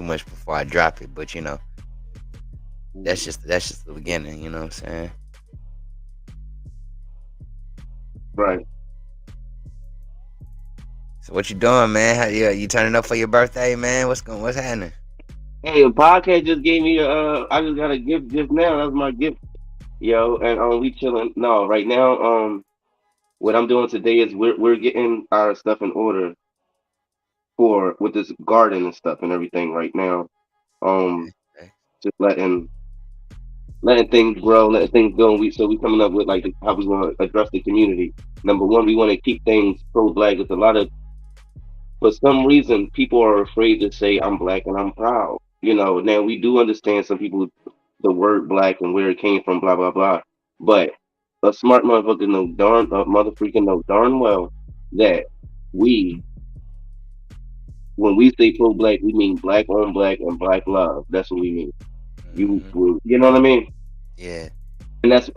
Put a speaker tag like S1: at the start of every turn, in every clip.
S1: much before I drop it. But that's
S2: Mm.
S1: just the beginning. You know what I'm saying?
S2: Right.
S1: So what you doing, man? How you turning up for your birthday, man? What's happening?
S2: Hey, a podcast just gave me I just got a gift just now. That's my gift, yo. And we chilling. No, right now, what I'm doing today is we're getting our stuff in order for with this garden and stuff and everything right now. Um,
S1: Okay, okay.
S2: just letting things grow, letting things go. And we coming up with like how we want to address the community. Number one, we want to keep things pro black. There's a lot of for some reason people are afraid to say I'm black and I'm proud. Now we do understand some people the word black and where it came from, blah blah blah. But a smart motherfucker know darn a mother freaking know darn well that we when we say pro black, we mean black on black and black love. That's what we mean.
S1: Hmm.
S2: You know what I mean?
S1: Yeah.
S2: And that's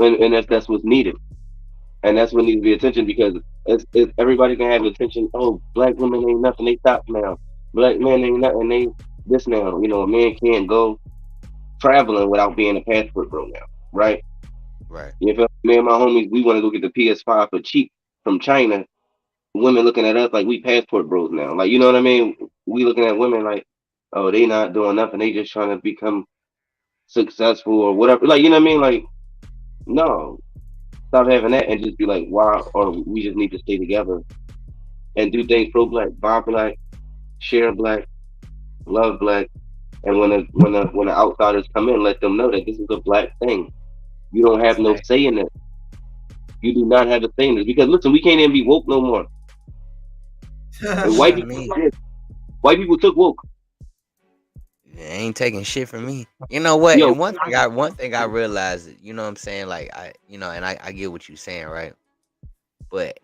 S2: what's needed. And that's what needs to be attention because it's everybody can have attention. Oh, black women ain't nothing. They top now. Black men ain't nothing. They this now. A man can't go traveling without being a passport bro now, right?
S1: Right.
S2: You feel me? And my homies, we want to go get the PS5 for cheap from China. Women looking at us like we passport bros now. Like, you know what I mean? We looking at women like, oh, they not doing nothing. They just trying to become successful or whatever. Like, you know what I mean? Like, no, stop having that and just be like, wow, or we just need to stay together and do things pro black, buy black, share black, love black. And when the outsiders come in, let them know that this is a black thing. You don't have no
S1: Fact.
S2: say in it. You do not have a say in this because listen, we can't even be woke no more. And
S1: What you mean?
S2: white people took woke.
S1: It ain't taking shit from me. You know what?
S2: Yo,
S1: And one thing I realized, you know what I'm saying? Like and I get what you're saying, right? But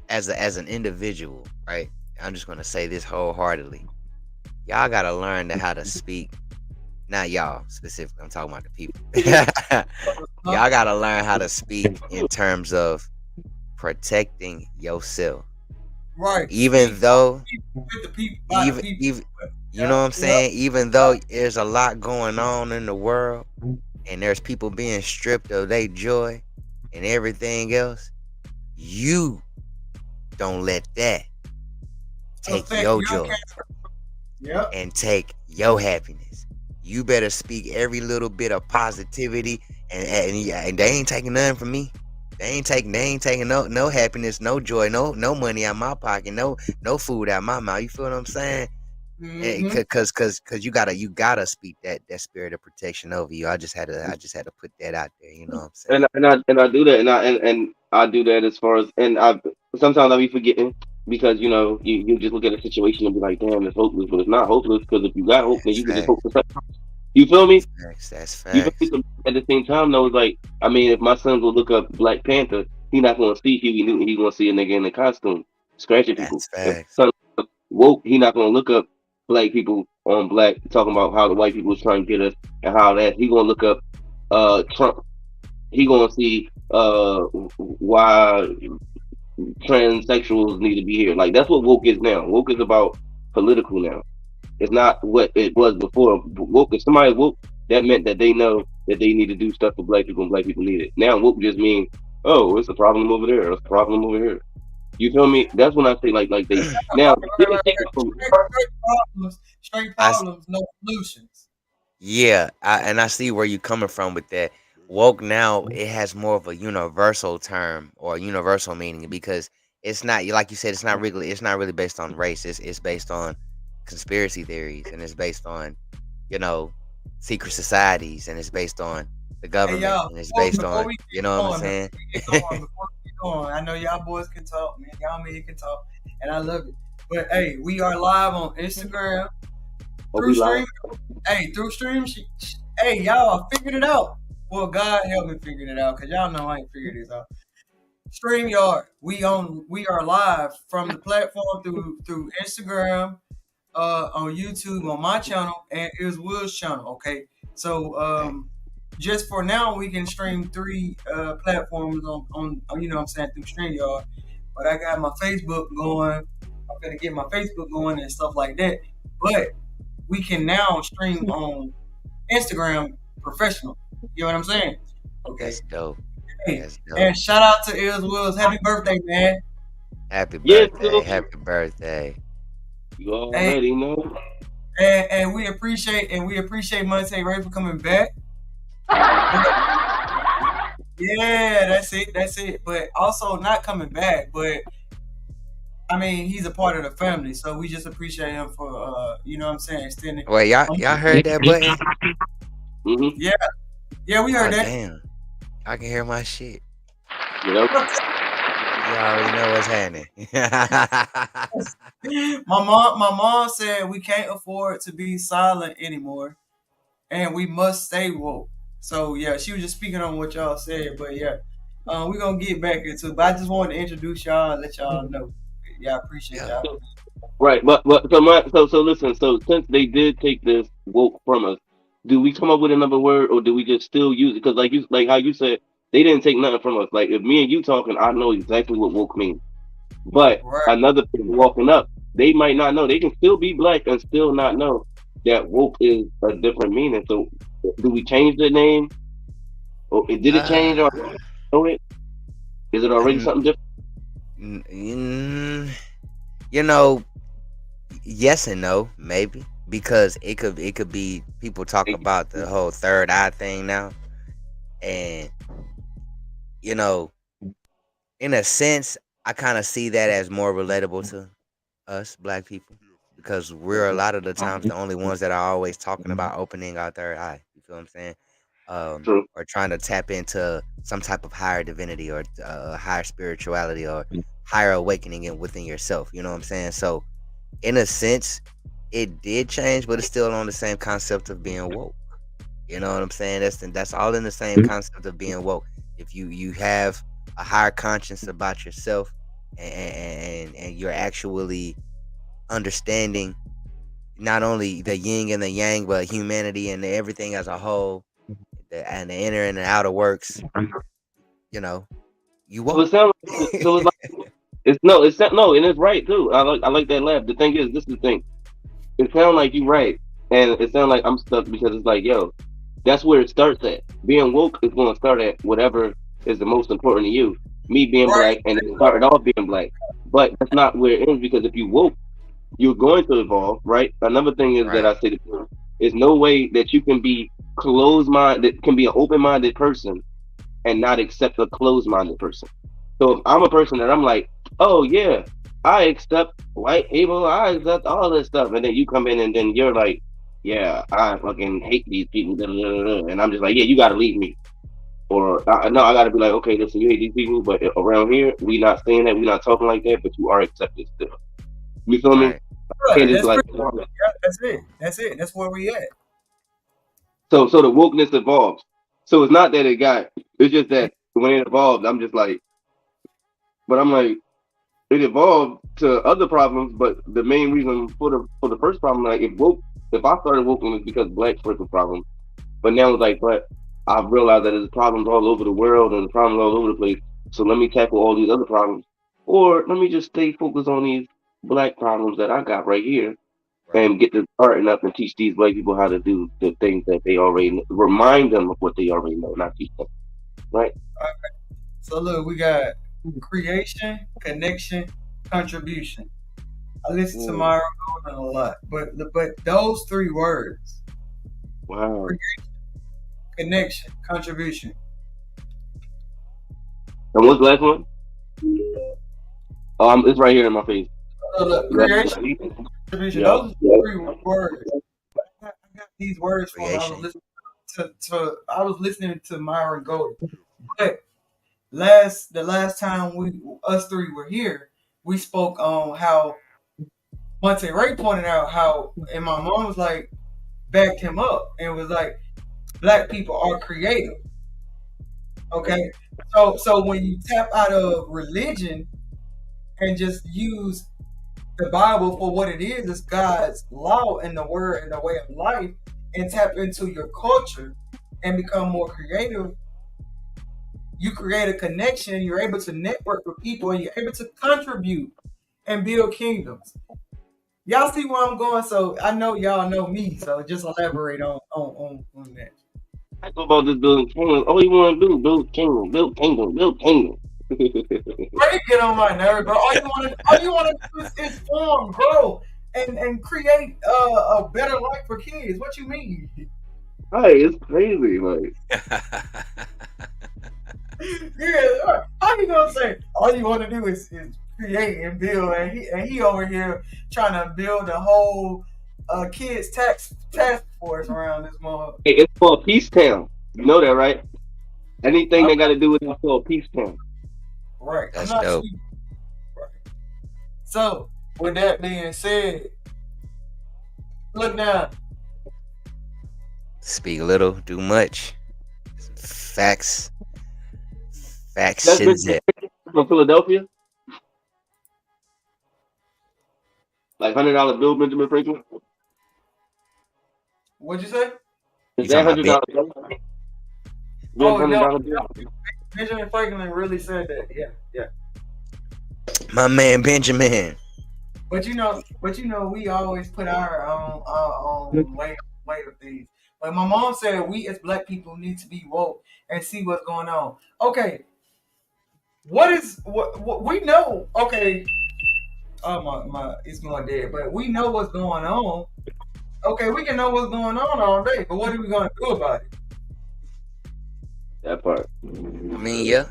S1: as an individual, right? I'm just gonna say this wholeheartedly. Y'all gotta learn how to speak. Not y'all specifically. I'm talking about the people. Y'all gotta learn how to speak in terms of protecting yourself.
S3: Right.
S1: Even though,
S3: With the people, by the people.
S1: even you know
S3: Yeah,
S1: what I'm
S3: yeah.
S1: saying. Even though there's a lot going on in the world, and there's people being stripped of their joy and everything else, you don't let that take
S3: Affect
S1: your
S3: your
S1: joy
S3: character. Yep.
S1: and take your happiness. You better speak every little bit of positivity, and they ain't taking nothing from me. They ain't taking no happiness, no joy, no money out my pocket, no food out my mouth. You feel what I'm saying? And
S3: Mm-hmm.
S1: cause you gotta speak that spirit of protection over you. I just had to put that out there. You know what I'm saying?
S2: and I do that and I do that as far as and I sometimes I be forgetting because you just look at a situation and be like, damn, it's hopeless, but it's not hopeless because if you got hope, then
S1: That's
S2: you can just
S1: facts.
S2: hope for something. You feel me?
S1: That's facts. That's
S2: You feel me?
S1: facts.
S2: So at the same time, though, it's like I mean, if my son go look up Black Panther, he not gonna see Huey Newton. He gonna see a nigga in a costume scratching people.
S1: That's
S2: If
S1: facts.
S2: my son woke, he not gonna look up black people on black talking about how the white people was trying to get us and how that he gonna look up Trump. He gonna see why transsexuals need to be here. Like that's what woke is now. Woke is about political now. It's not what it was before. Woke if somebody woke, that meant that they know that they need to do stuff for black people and black people need it. Now woke just means, oh, it's a problem over there, it's a problem over here. You feel me? That's when I say like they now they
S3: Right,
S2: can
S3: right,
S2: take
S3: right.
S2: it from
S3: Straight
S1: I
S3: problems, no solutions.
S1: Yeah, and I see where you're coming from with that. Woke now it has more of a universal term or universal meaning because it's not like you said. It's not really based on race. It's based on conspiracy theories and it's based on you know secret societies and it's based on the
S3: Hey
S1: government
S3: y'all,
S1: and it's
S3: before,
S1: based
S3: before
S1: on
S3: we
S1: you
S3: get
S1: know what I'm
S3: going,
S1: saying.
S3: before we get going, I know y'all boys can talk, man. Y'all men can talk, and I love it. But hey, we are live on Instagram
S2: oh
S3: through
S2: we live.
S3: stream. Hey, through stream. Hey, y'all, I figured it out. Well, God help me figure it out, cause y'all know I ain't figured this out. StreamYard. We are live from the platform through Instagram, on YouTube, on my channel, and is Will's channel. Okay, so
S1: Okay.
S3: just for now, we can stream three platforms on you know what I'm saying through StreamYard. But I got my Facebook going. I'm gonna get my Facebook going and stuff like that. But we can now stream on Instagram professional. You know what I'm saying? Okay.
S1: That's dope.
S3: Hey,
S1: That's dope.
S3: and shout out to Ills Wills. Happy birthday, man.
S1: Happy
S2: Yes,
S1: birthday.
S2: so
S1: Happy birthday.
S2: you
S3: Hey,
S2: already know.
S3: and we appreciate Monte Ray for coming back. Yeah, that's it. But also not coming back. But I mean, he's a part of the family, so we just appreciate him for you know what I'm saying, extending.
S1: Wait, y'all heard that button?
S2: Mm-hmm.
S3: Yeah, yeah, we
S1: Oh
S3: heard that.
S1: damn. I can hear my shit.
S2: You know?
S1: You already know what's happening.
S3: My mom said we can't afford to be silent anymore, and we must stay woke. So yeah, she was just speaking on what y'all said, but yeah, we gonna get back into it. But I just wanted to introduce y'all and let y'all know. Yeah, I appreciate
S1: Yeah.
S3: y'all.
S2: Right, but so listen. So since they did take this woke from us, do we come up with another word, or do we just still use it? Because like how you said, they didn't take nothing from us. Like if me and you talking, I know exactly what woke means. But
S3: Right,
S2: another person walking up, they might not know. They can still be black and still not know that woke is a different meaning. So do we change the name, or did it change, or
S1: Uh,
S2: know it? Is it already
S1: n-
S2: something different?
S1: n- you know, yes and no, maybe because it could be people talk about the whole third eye thing now, and you know, in a sense, I kind of see that as more relatable to us black people because we're a lot of the times the only ones that are always talking about opening our third eye. You feel what I'm saying?
S2: True.
S1: Or trying to tap into some type of higher divinity or higher spirituality or higher awakening within yourself. You know what I'm saying? So, in a sense, it did change, but it's still on the same concept of being woke. You know what I'm saying? That's all in the same concept of being woke. If you have a higher conscience about yourself and you're actually understanding not only the yin and the yang, but humanity and everything as a whole, and the inner and the outer works. You know, you
S2: So
S1: woke.
S2: it sounds so it's like no, and it's right too. I like that laugh. The thing is, this is the thing. It sounds like you right, and it sounds like I'm stuck because it's like, yo, that's where it starts at. Being woke is going to start at whatever is the most important to you. Me being
S3: right,
S2: black, and it started off being black, but that's not where it ends because if you woke, you're going to evolve, right? Another thing is that
S1: Right.
S2: I say to people, there's no way that you can be closed minded, can be an open minded person and not accept a closed minded person. So if I'm a person that I'm like, oh yeah, I accept white people, I accept all this stuff, and then you come in and then you're like, yeah, I fucking hate these people, da, da, da, da. And I'm just like, yeah, you got to leave me. Or no, I got to be like, okay, listen, you hate these people, but around here, we not saying that, we not talking like that, but you are accepted still. You feel me?
S1: Right.
S2: Can't
S3: right.
S2: just
S3: That's
S2: like
S3: pretty. Yeah, that's it. That's it. That's where we at.
S2: so the wokeness evolves. So it's not that it got, it's just that when it evolved, I'm just like, but I'm like, it evolved to other problems, but the main reason for the first problem, like if I started woke, it was because blacks were the problem. But now it's like, but I've realized that there's problems all over the world and problems all over the place. So let me tackle all these other problems, or let me just stay focused on these black problems that I got right here
S1: Right.
S2: and get to starting up and teach these black people how to do the things that they already know. Remind them of what they already know, not teach them. Right?
S3: So look, we got creation, connection, contribution. I listen to
S2: Mm,
S3: Myron Golden a lot, but those three words,
S2: wow.
S3: connection, contribution.
S2: And what's the last one? It's right here in my face.
S3: So look,
S2: Yep.
S3: creation, contribution.
S2: Yep.
S3: Those are the three words. I got these words from
S1: Creation.
S3: I was listening to Myron Golden. But the last time we us three were here, we spoke on how Monte Ray pointed out how, and my mom was like backed him up and was like, black people are creative. Okay, so when you tap out of religion and just use the Bible for what it is, it's God's law and the word and the way of life, and tap into your culture and become more creative, you create a connection, you're able to network with people, and you're able to contribute and build kingdoms. Y'all see where I'm going, so I know y'all know me. So just elaborate on that.
S2: I go about this building kingdom. All you want to do, build kingdom, build kingdom, build kingdom.
S3: Bro, you get on my nerves, bro. All you want to do is form, grow, and create a better life for kids. What you mean?
S2: Right, it's crazy. Like,
S3: Yeah, how you gonna say all you want to do is create and build, and he over here trying to build a whole kids task force around this mother.
S2: hey, it's called Peace Town. You know that, right? Anything
S3: I'm
S2: that got to do with it's called Peace Town.
S3: right. I'm
S1: That's
S3: not sure.
S1: dope.
S3: Right. So with that being said, look now.
S1: Speak little, do much. Facts.
S2: That's
S1: Factions
S2: Benjamin
S1: it.
S2: from Philadelphia, like $100 bill, Benjamin Franklin.
S3: What'd you say?
S2: Is
S1: You
S2: that
S1: talking about
S2: hundred
S1: Ben?
S2: dollar bill? Ben's
S3: Oh
S2: hundred
S3: no,
S2: dollar bill.
S3: Benjamin Franklin really said that. Yeah, yeah.
S1: My man Benjamin.
S3: But we always put our own way of things. Like my mom said, we as black people need to be woke and see what's going on. Okay, what we know? Okay, oh my, it's going dead. But we know what's going on. Okay, we can know what's going on all day, but what are we gonna do about it?
S2: That part.
S1: I mean, yeah.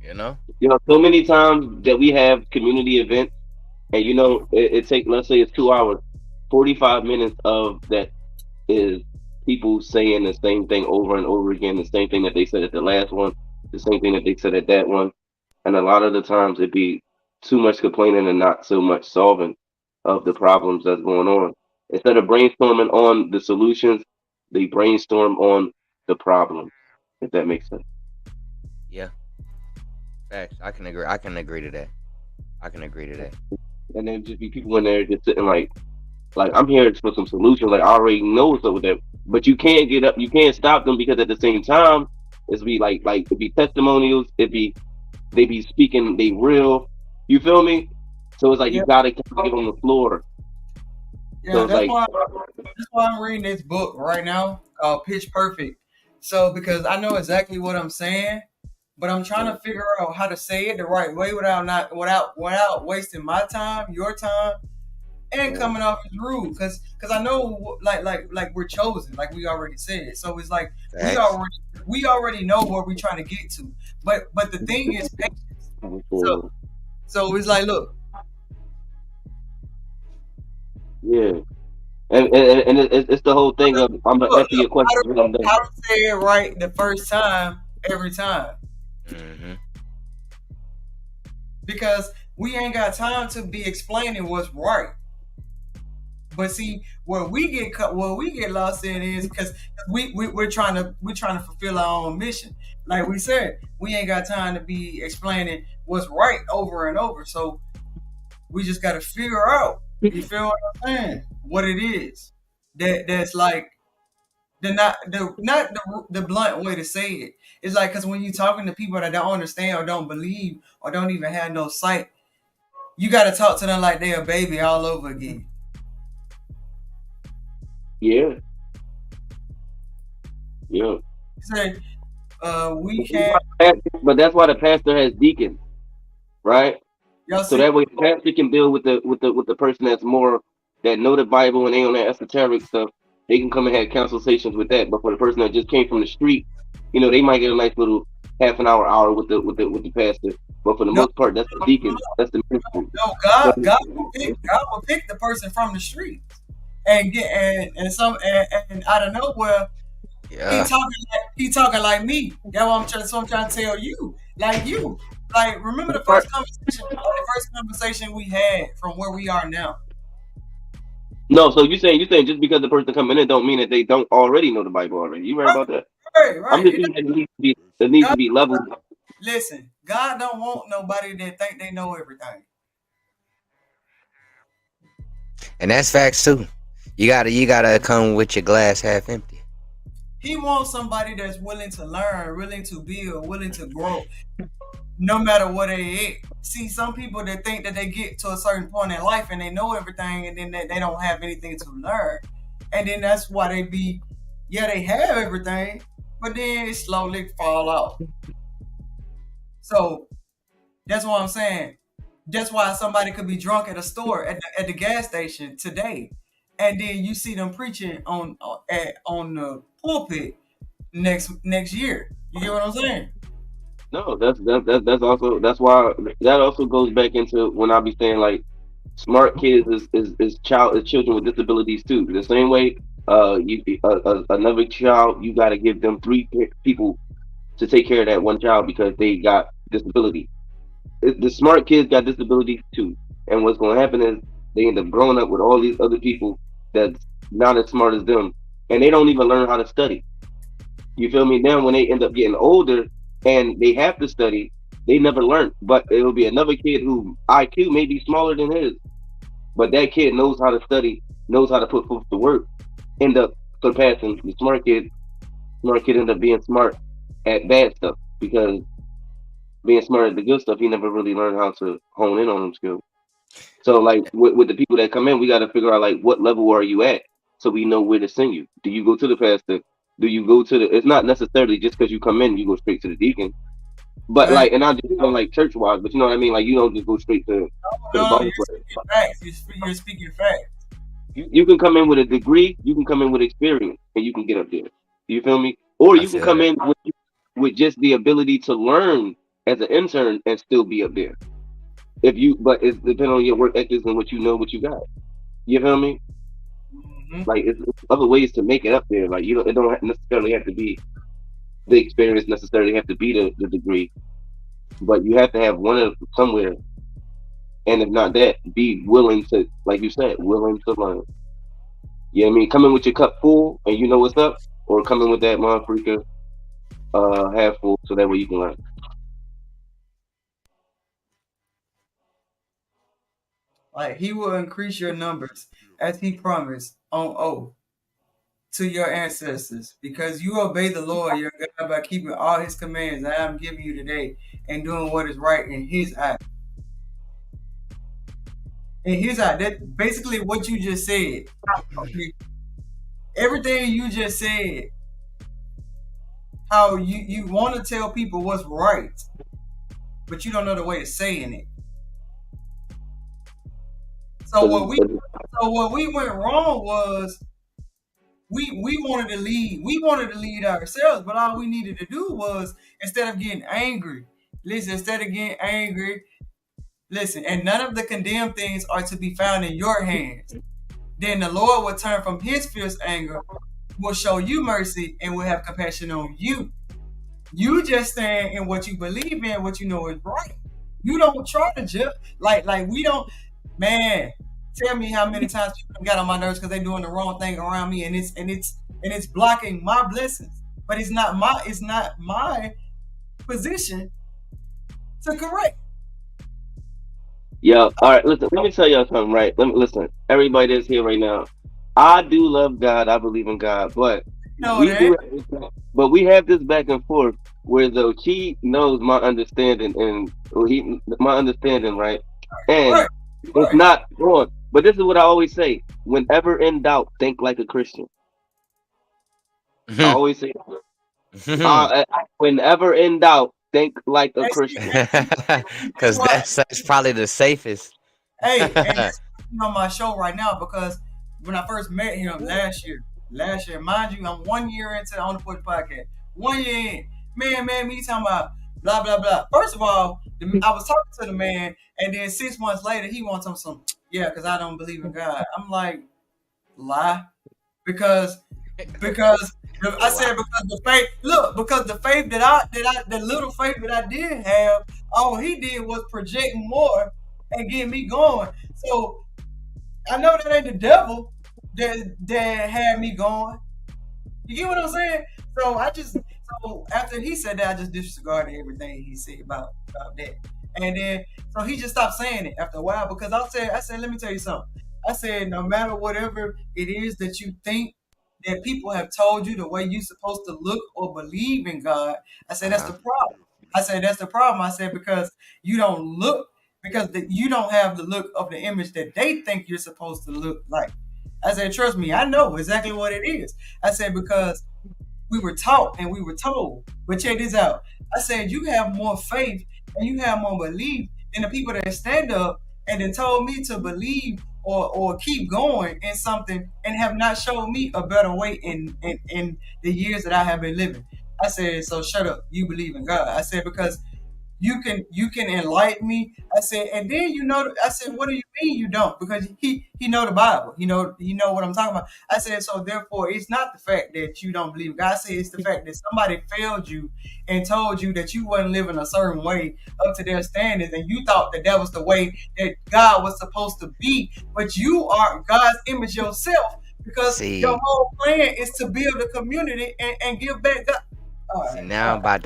S1: You know?
S2: You know, so many times that we have community events, and you know, it take let's say it's 2 hours, 45 minutes of that is people saying the same thing over and over again, the same thing that they said at the last one, the same thing that they said at that one, and a lot of the times it be too much complaining and not so much solving of the problems that's going on. Instead of brainstorming on the solutions, they brainstorm on the problem. If that makes sense.
S1: Yeah. Facts. I can agree to that. I can agree to that.
S2: And then just be people in there just sitting like I'm here for some solutions. Like I already know what's up with that, but you can't get up. You can't stop them because at the same time, it's be like it be testimonials. It be they be speaking. They real. You feel me? So it's like
S3: Yeah,
S2: you gotta give them the floor. So
S3: yeah.
S2: it's like
S3: That's why I'm reading this book right now called Pitch Perfect. So because I know exactly what I'm saying, but I'm trying to figure out how to say it the right way without wasting my time, your time, and coming off as rude. Because I know like we're chosen, like we already said. So it's like we
S1: Facts.
S3: already we already know where we're trying to get to. But the thing is patience. So so it's like look,
S2: yeah, and it's the whole thing of I'm gonna answer
S3: look
S2: your question when I'm done.
S3: how to say it right the first time every time.
S1: Mm-hmm.
S3: Because we ain't got time to be explaining what's right. But see, where we get lost in is because we're trying to fulfill our own mission. Like we said, we ain't got time to be explaining what's right over and over. So we just got to figure out. You feel what I'm saying? What it is that's like the blunt way to say it. It's like because when you're talking to people that don't understand or don't believe or don't even have no sight, you got to talk to them like they're a baby all over again.
S2: Yeah, yeah.
S3: Say, we can't.
S2: But that's why the pastor has deacons, right?
S3: Y'all
S2: So
S3: see,
S2: that way the pastor can build with the person that's more that know the Bible and they on that esoteric stuff. They can come and have consultations with that. But for the person that just came from the street, you know, they might get a nice little half an hour with the pastor. But for the
S3: no,
S2: most part, that's the deacon. That's the ministry.
S3: no,
S2: So,
S3: God will pick the person from the street and get and out of nowhere
S1: Yeah.
S3: he talking like me. That's what so I'm trying to tell you, like you, like remember the first conversation we had from where we are now.
S2: no, so you saying just because the person coming in don't mean that they don't already know the Bible already. You right about that?
S3: Right,
S2: I'm
S3: right.
S2: just saying that it needs
S3: God,
S2: to be leveled.
S3: listen, God don't want nobody that think they know everything.
S1: And that's facts too. You gotta come with your glass half empty.
S3: He wants somebody that's willing to learn, willing to build, willing to grow. no matter what they at. See, some people that think that they get to a certain point in life and they know everything, and then they don't have anything to learn, and then that's why they be, yeah, they have everything, but then it slowly fall off. So that's what I'm saying. That's why somebody could be drunk at a store at the gas station today, and then you see them preaching on the pulpit next year. You get what I'm saying?
S2: No, that's also that's why that also goes back into when I be saying like smart kids is children with disabilities too. The same way, another child, you got to give them people to take care of that one child because they got disability. The smart kids got disabilities too, and what's going to happen is they end up growing up with all these other people that's not as smart as them, and they don't even learn how to study. You feel me? Now when they end up getting older and they have to study, they never learn. But it'll be another kid who IQ may be smaller than his, but that kid knows how to study, knows how to put forth the work, end up surpassing the smart kid. Smart kid end up being smart at bad stuff because being smart at the good stuff, he never really learned how to hone in on them skills. So like with the people that come in, we got to figure out like what level are you at, so we know where to send you. Do you go to the pastor? Do you go to the? It's not necessarily just because you come in, you go straight to the deacon. But
S3: Right.
S2: like, and I just like church wise, but you know what I mean. Like you don't just go straight to the
S3: No,
S2: Bible
S3: you're
S2: player.
S3: speaking facts. You're speaking facts.
S2: You can come in with a degree, you can come in with experience, and you can get up there. You feel me? Or
S1: I
S2: you can
S1: feel
S2: come
S1: that.
S2: in with just the ability to learn as an intern and still be up there. If you, but it's depending on your work ethics and what you know, what you got. You feel me?
S3: Hmm.
S2: Like it's other ways to make it up there. Like you don't, it don't necessarily have to be the experience, necessarily have to be the degree, but you have to have one of somewhere. And if not that, be willing to, like you said, willing to learn. You know what I mean? Coming with your cup full and you know what's up, or coming with that motherfucker half full so that way you can learn.
S3: Like he will increase your numbers as he promised on oath to your ancestors, because you obey the Lord your God by keeping all his commands that I am giving you today and doing what is right in his eye. In his eye. That basically what you just said. Okay. Everything you just said, how you want to tell people what's right, but you don't know the way of saying it. So what we
S2: 'Cause-
S3: so what we went wrong was we wanted to lead ourselves, but all we needed to do was, instead of getting angry, listen, instead of getting angry, listen, and none of the condemned things are to be found in your hands. Then the Lord will turn from his fierce anger, will show you mercy, and will have compassion on you. You just stand in what you believe in, what you know is right. You don't try to judge. Like we don't, man. Tell me how many times people got on my nerves because they're doing the wrong thing around me, and it's blocking my blessings. But it's not my position to correct.
S2: Yeah. All right. Listen. Let me tell y'all something. Right. Let me listen. Everybody that's here right now. I do love God. I believe in God, but
S3: No, it
S2: we
S3: ain't.
S2: do. But we have this back and forth where though he knows my understanding and or he my understanding, right? And
S3: Right,
S2: it's
S3: right.
S2: not wrong. But this is what I always say: whenever in doubt, think like a Christian. I always say, whenever in doubt, think like a
S3: Hey, see,
S2: Christian.
S3: that's
S1: Cause
S3: why.
S1: that's probably the safest.
S3: Hey, and that's why he's on my show right now, because when I first met him last year, mind you, I'm 1 year into the On the Porch podcast. 1 year in, man, me talking about blah blah blah. First of all, I was talking to the man, and then 6 months later, he wants some, yeah, because I don't believe in God. I'm like, lie, because I said,
S1: Wow.
S3: because the faith, look, because the faith the little faith that I did have, all he did was project more and get me going. So I know that ain't the devil that had me going. You get what I'm saying? So after he said that, I just disregarded everything he said about that. And then so he just stopped saying it after a while, because I said, let me tell you something. I said, no matter whatever it is that you think that people have told you the way you're supposed to look or believe in God, I said that's the
S1: Uh-huh.
S3: problem. I said, that's the problem. I said, because you don't look, because you don't have the look of the image that they think you're supposed to look like. I said, trust me, I know exactly what it is. I said, because we were taught and we were told. But check this out. I said, you have more faith and you have more belief than the people that stand up and then told me to believe or keep going in something and have not shown me a better way in the years that I have been living. I said, so shut up. You believe in God. I said, because you can enlighten me. I said, and then I said, what do you mean you don't? Because he know the Bible. He know what I'm talking about. I said, so therefore it's not the fact that you don't believe God. I said, it's the fact that somebody failed you and told you that you wasn't living a certain way up to their standards, and you thought that was the way that God was supposed to be. But you are God's image yourself, because your whole plan is to build a community and give back God.
S1: See, now I'm about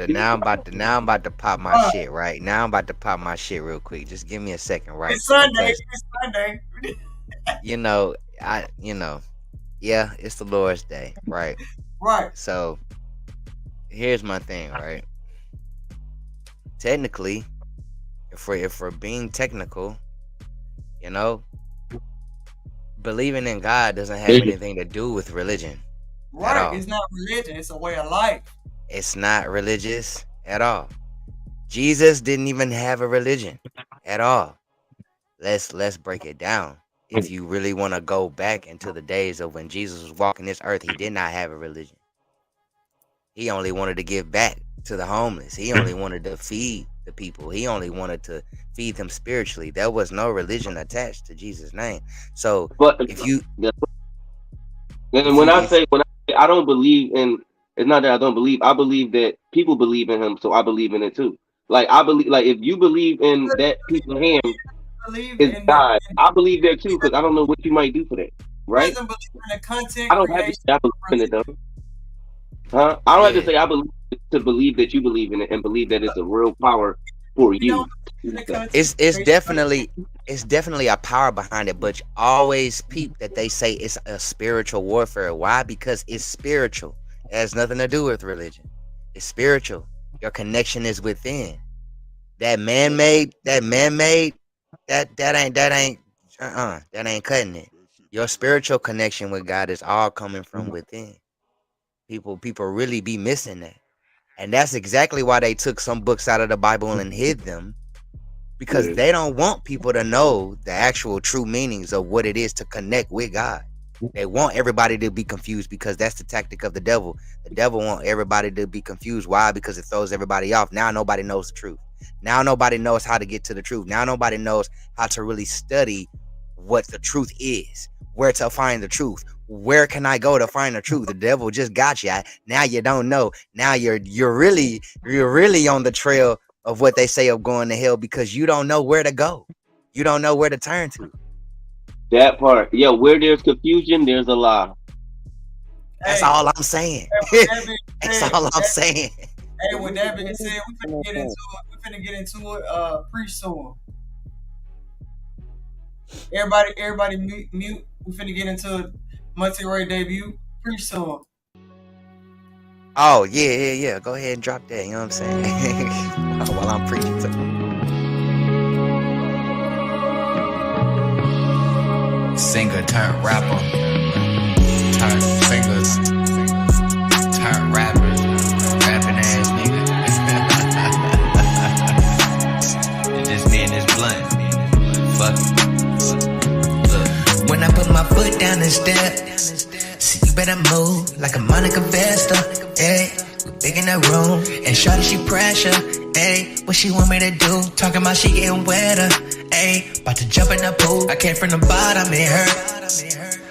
S1: to pop my shit, right? Now I'm about to pop my shit real quick. Just give me a second, right?
S3: It's Sunday. It's Sunday.
S1: Yeah, it's the Lord's Day, right?
S3: Right.
S1: So here's my thing, right? Technically, if we're being technical, believing in God doesn't have anything to do with religion.
S3: Right. It's not religion. It's a way of life.
S1: It's not religious at all. Jesus didn't even have a religion at all. Let's break it down. If you really want to go back into the days of when Jesus was walking this earth, he did not have a religion. He only wanted to give back to the homeless. He only wanted to feed the people. He only wanted to feed them spiritually. There was no religion attached to Jesus' name. So if you
S2: when I say I don't believe in, it's not that I don't believe. I believe that people believe in him, so I believe in it too. Like I believe, like if you believe in that piece of ham is God, I believe that too, because I don't know what you might do for that, right?
S3: I
S2: don't have to say I believe in it though. Huh? I don't have to say I believe to believe that you believe in it and believe that it's a real power for you.
S1: It's definitely a power behind it, but always peep that they say it's a spiritual warfare. Why? Because it's spiritual. It has nothing to do with religion. It's spiritual. Your connection is within. That man-made, that ain't cutting it. Your spiritual connection with God is all coming from within. People really be missing that. And that's exactly why they took some books out of the Bible and hid them, because they don't want people to know the actual true meanings of what it is to connect with God. They want everybody to be confused, because that's the tactic of the devil. The devil wants everybody to be confused. Why? Because it throws everybody off. Now nobody knows the truth. Now nobody knows how to get to the truth. Now nobody knows how to really study what the truth is, where to find the truth. Where can I go to find the truth? The devil just got you. Now you don't know. Now you're really on the trail of what they say of going to hell, because you don't know where to go. You don't know where to turn to.
S2: That part. Yeah, where there's confusion, there's a lie.
S1: That's all I'm saying. That's all I'm saying.
S3: Hey, with that being said, we finna get into it. Preach to him. Everybody mute. We finna get into Monty Ray debut. Preach to him.
S1: Oh, yeah. Go ahead and drop that. You know what I'm saying? While I'm preaching to him.
S4: Singer turned rapper, turned singers, turned rappers, rapping ass nigga. It's just me and this blunt. Fuck it. Look. When I put my foot down the step, see you better move like a Monica Vesta. Hey, we big in that room, and shawty she pressure. Hey, what she want me to do? Talking about she getting wetter. Ayy, about to jump in the pool. I came from the bottom, it hurt.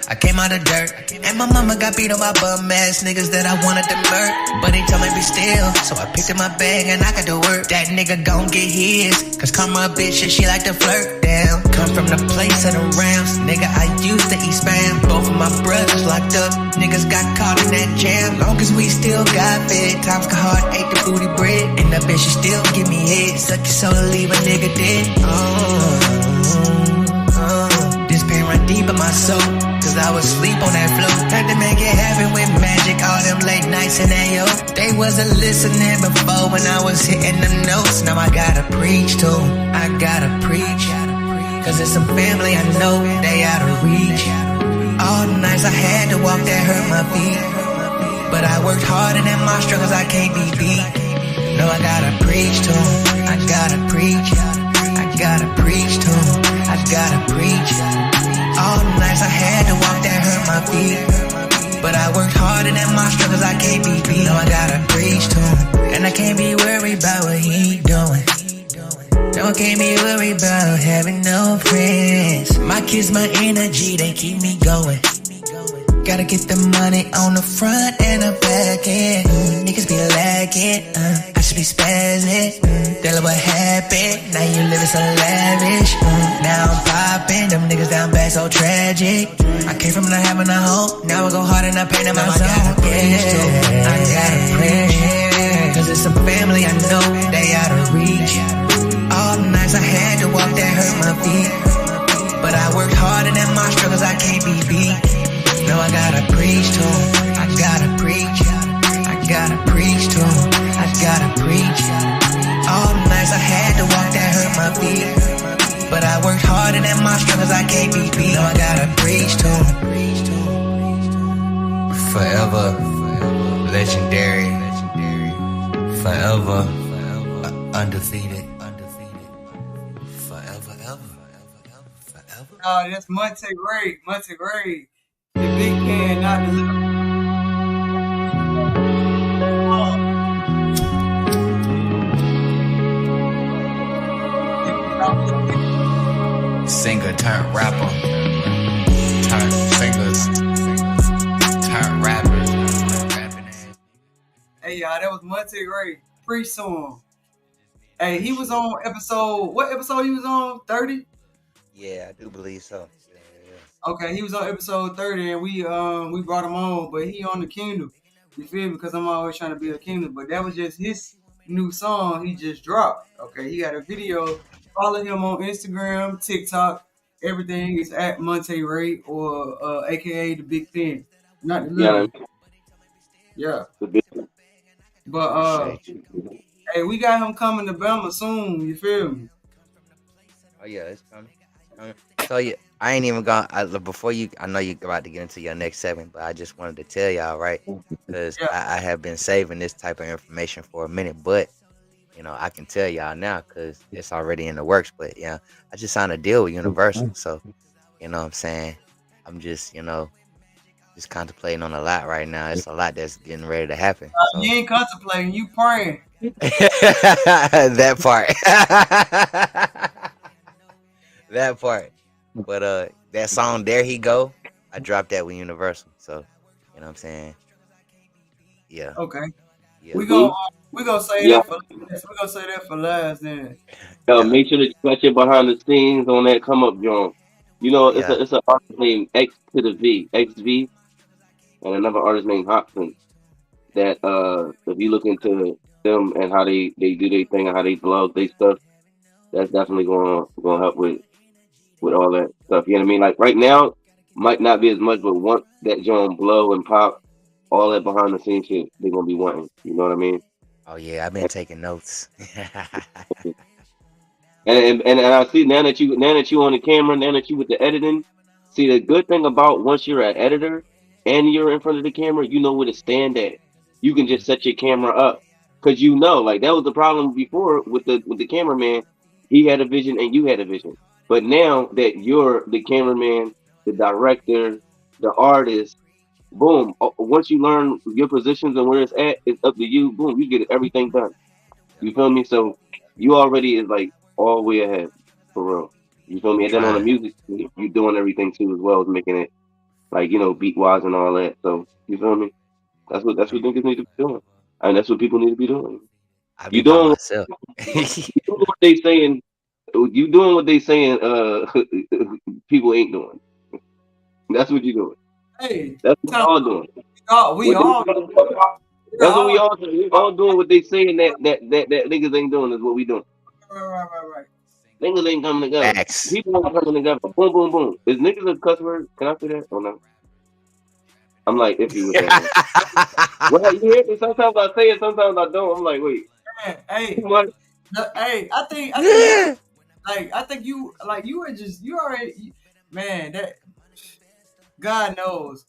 S4: I came out of dirt, and my mama got beat on my bum ass niggas that I wanted to murk. But he told me be still, so I picked up my bag and I could do work. That nigga gon' get his, cause karma a bitch and she like to flirt. Damn, come from the place of the Rams. Nigga, I used to eat spam. Both of my brothers locked up, niggas got caught in that jam. Long as we still got fed, times got hard, ate the booty bread. And that bitch she still give me head, suck your soul and leave a nigga dead. This pain run deep in my soul, cause I was asleep on that floor. Had to make it happen with magic, all them late nights in AO. They wasn't listening before when I was hitting them notes. Now I gotta preach to 'em. I gotta preach. Cause there's some family I know, they out of reach. All nights I had to walk that hurt my feet. But I worked harder than my struggles, I can't be beat. No, I gotta preach to 'em. I gotta preach. I gotta preach to 'em. I gotta preach. All nights I had to walk that hurt my feet. But I worked harder than my struggles, I can't be beat. No, I gotta preach to him. And I can't be worried about what he doing. No, I can't be worried about having no friends. My kids, my energy, they keep me going. Gotta get the money on the front and the back end. Niggas be lagging, I should be spazzing. Tell her what happened, now you living so lavish. Now I'm popping, them niggas down bad so tragic. I came from not having a home, now I go hard and I pain in my zone. I gotta preach, cause it's some family I know, they out of reach. All nights I had to walk that hurt my feet. But I worked harder than my struggles, I can't be beat. No, I gotta preach to him. I gotta preach. I gotta preach to him. I gotta preach. All nights I had to walk that hurt my feet. But I worked harder than my struggles, I can't be beat. No, I gotta preach to him. Forever legendary. Forever undefeated. Forever, forever.
S3: Oh, that's Monte Ray. Monte Ray. The big can, not the little.
S4: Singer turned rapper. Turned singers. Turned rappers.
S3: Hey, y'all, that was Monte Ray. Preach to him. Hey, he was on episode. What episode he was on? 30?
S1: Yeah, I do believe so.
S3: Okay, he was on episode 30, and we brought him on, but he on the Kingdom. You feel me? Because I'm always trying to be a Kingdom, but that was just his new song he just dropped. Okay, he got a video. Follow him on Instagram, TikTok, everything is at Monte Ray or AKA the Big Pen, not the little. Yeah. But hey, we got him coming to Bama soon. You feel me?
S1: Oh yeah, it's coming. So yeah, I ain't even gone before you. I know you about to get into your next segment, but I just wanted to tell y'all, right? Because I have been saving this type of information for a minute, but you know I can tell y'all now because it's already in the works. But yeah, I just signed a deal with Universal, so you know what I'm saying. I'm just just contemplating on a lot right now. It's a lot that's getting ready to happen. So.
S3: You ain't contemplating, you praying.
S1: That part. That part. But that song There He Go, I dropped that with Universal. So, you know what I'm saying? Yeah.
S3: Okay.
S1: Yeah.
S3: We gonna say that for last. We gonna say that for last then.
S2: Yo, make sure that you got your behind the scenes on that come up, John. You know, it's an artist named X to the V, XV, and another artist named Hopkins. That if you look into them and how they do their thing and how they vlog their stuff, that's definitely gonna help with all that stuff. You know what I mean? Like right now, might not be as much, but once that John blow and pop, all that behind the scenes shit, they're gonna be wanting. You know what I mean?
S1: Oh yeah, I've been taking notes.
S2: And I see now that you on the camera, now that you with the editing. See, the good thing about once you're an editor and you're in front of the camera, you know where to stand at. You can just set your camera up because you know, like that was the problem before with the cameraman. He had a vision and you had a vision. But now that you're the cameraman, the director, the artist, boom. Once you learn your positions and where it's at, it's up to you. Boom, you get everything done. You feel me? So you already is like all the way ahead for real. You feel me? And then on the music, you're doing everything too as well as making it like beat wise and all that. So you feel me? That's what niggas need to be doing, and that's what people need to be doing. You doing
S1: myself.
S2: what they saying. You doing what they saying. People ain't doing. That's what you doing.
S3: Hey,
S2: that's what we all doing.
S3: We all.
S2: That's what we all doing. We all doing what they saying that niggas ain't doing is what we doing.
S3: Right.
S2: Niggas ain't coming together.
S1: Facts.
S2: People ain't coming together. Boom, boom, boom. Is niggas a cuss word? Can I say that or no? I'm like iffy with that. Well, you hear me? Sometimes I say it, sometimes I don't. I'm like, wait.
S3: Man, hey,
S2: What?
S3: hey, I think you were just you already man that God knows.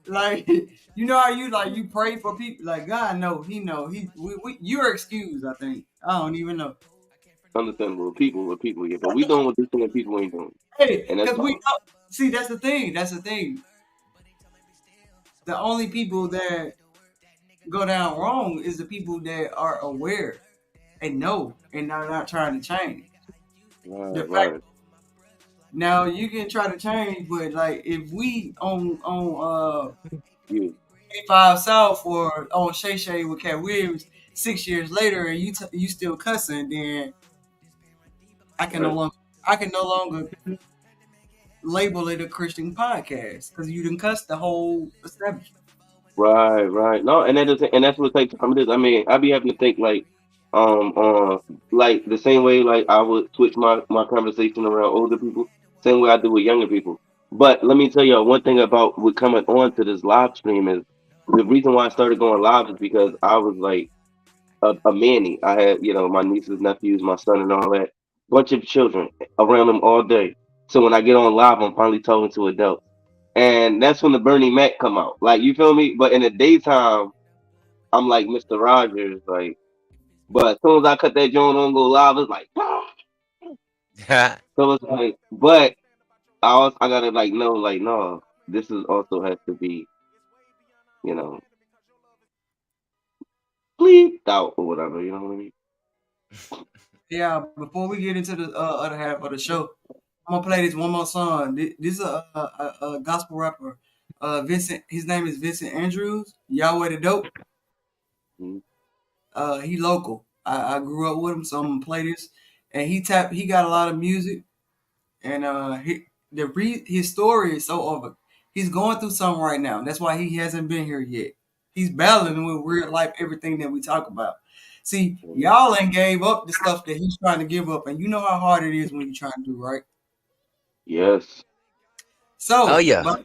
S3: Like you know how you pray for people like God know he you're excused. I think I don't even know.
S2: Understandable. People, yeah. But we doing what this thing people ain't doing.
S3: Hey,
S2: And that's
S3: because we see that's the thing. That's the thing. The only people that go down wrong is the people that are aware and know and are not trying to change.
S2: right.
S3: Now you can try to change, but like if we on 85 South or on Shay Shay with Cat Williams 6 years later and you still cussing, then I can no longer label it a Christian podcast because you didn't cuss the whole establishment.
S2: Right. No, and that's what it takes from this. I mean, I be having to think like the same way like I would switch my conversation around older people, same way I do with younger people. But let me tell you one thing about what coming on to this live stream is the reason why I started going live is because I was like a manny. I had, my nieces, nephews, my son and all that. Bunch of children around them all day. So when I get on live, I'm finally talking to adults. And that's when the Bernie Mac come out. Like, you feel me? But in the daytime, I'm like Mr. Rogers, like, but as soon as I cut that joint on go live, it's like, so it's like, but I gotta like know, like, no, this is also has to be, bleeped out or whatever, you know what I mean?
S3: Yeah, before we get into the other half of the show, I'm gonna play this one more song. This is a gospel rapper, Vincent. His name is Vincent Andrews. Yahweh the Dope.
S2: Mm-hmm.
S3: He local. I grew up with him, so I'm gonna play this. And he got a lot of music, and his story is so over. He's going through something right now. That's why he hasn't been here yet. He's battling with real life everything that we talk about. See, y'all ain't gave up the stuff that he's trying to give up, and you know how hard it is when you're trying to do right.
S2: Yes.
S3: So,
S1: oh yeah.
S5: Into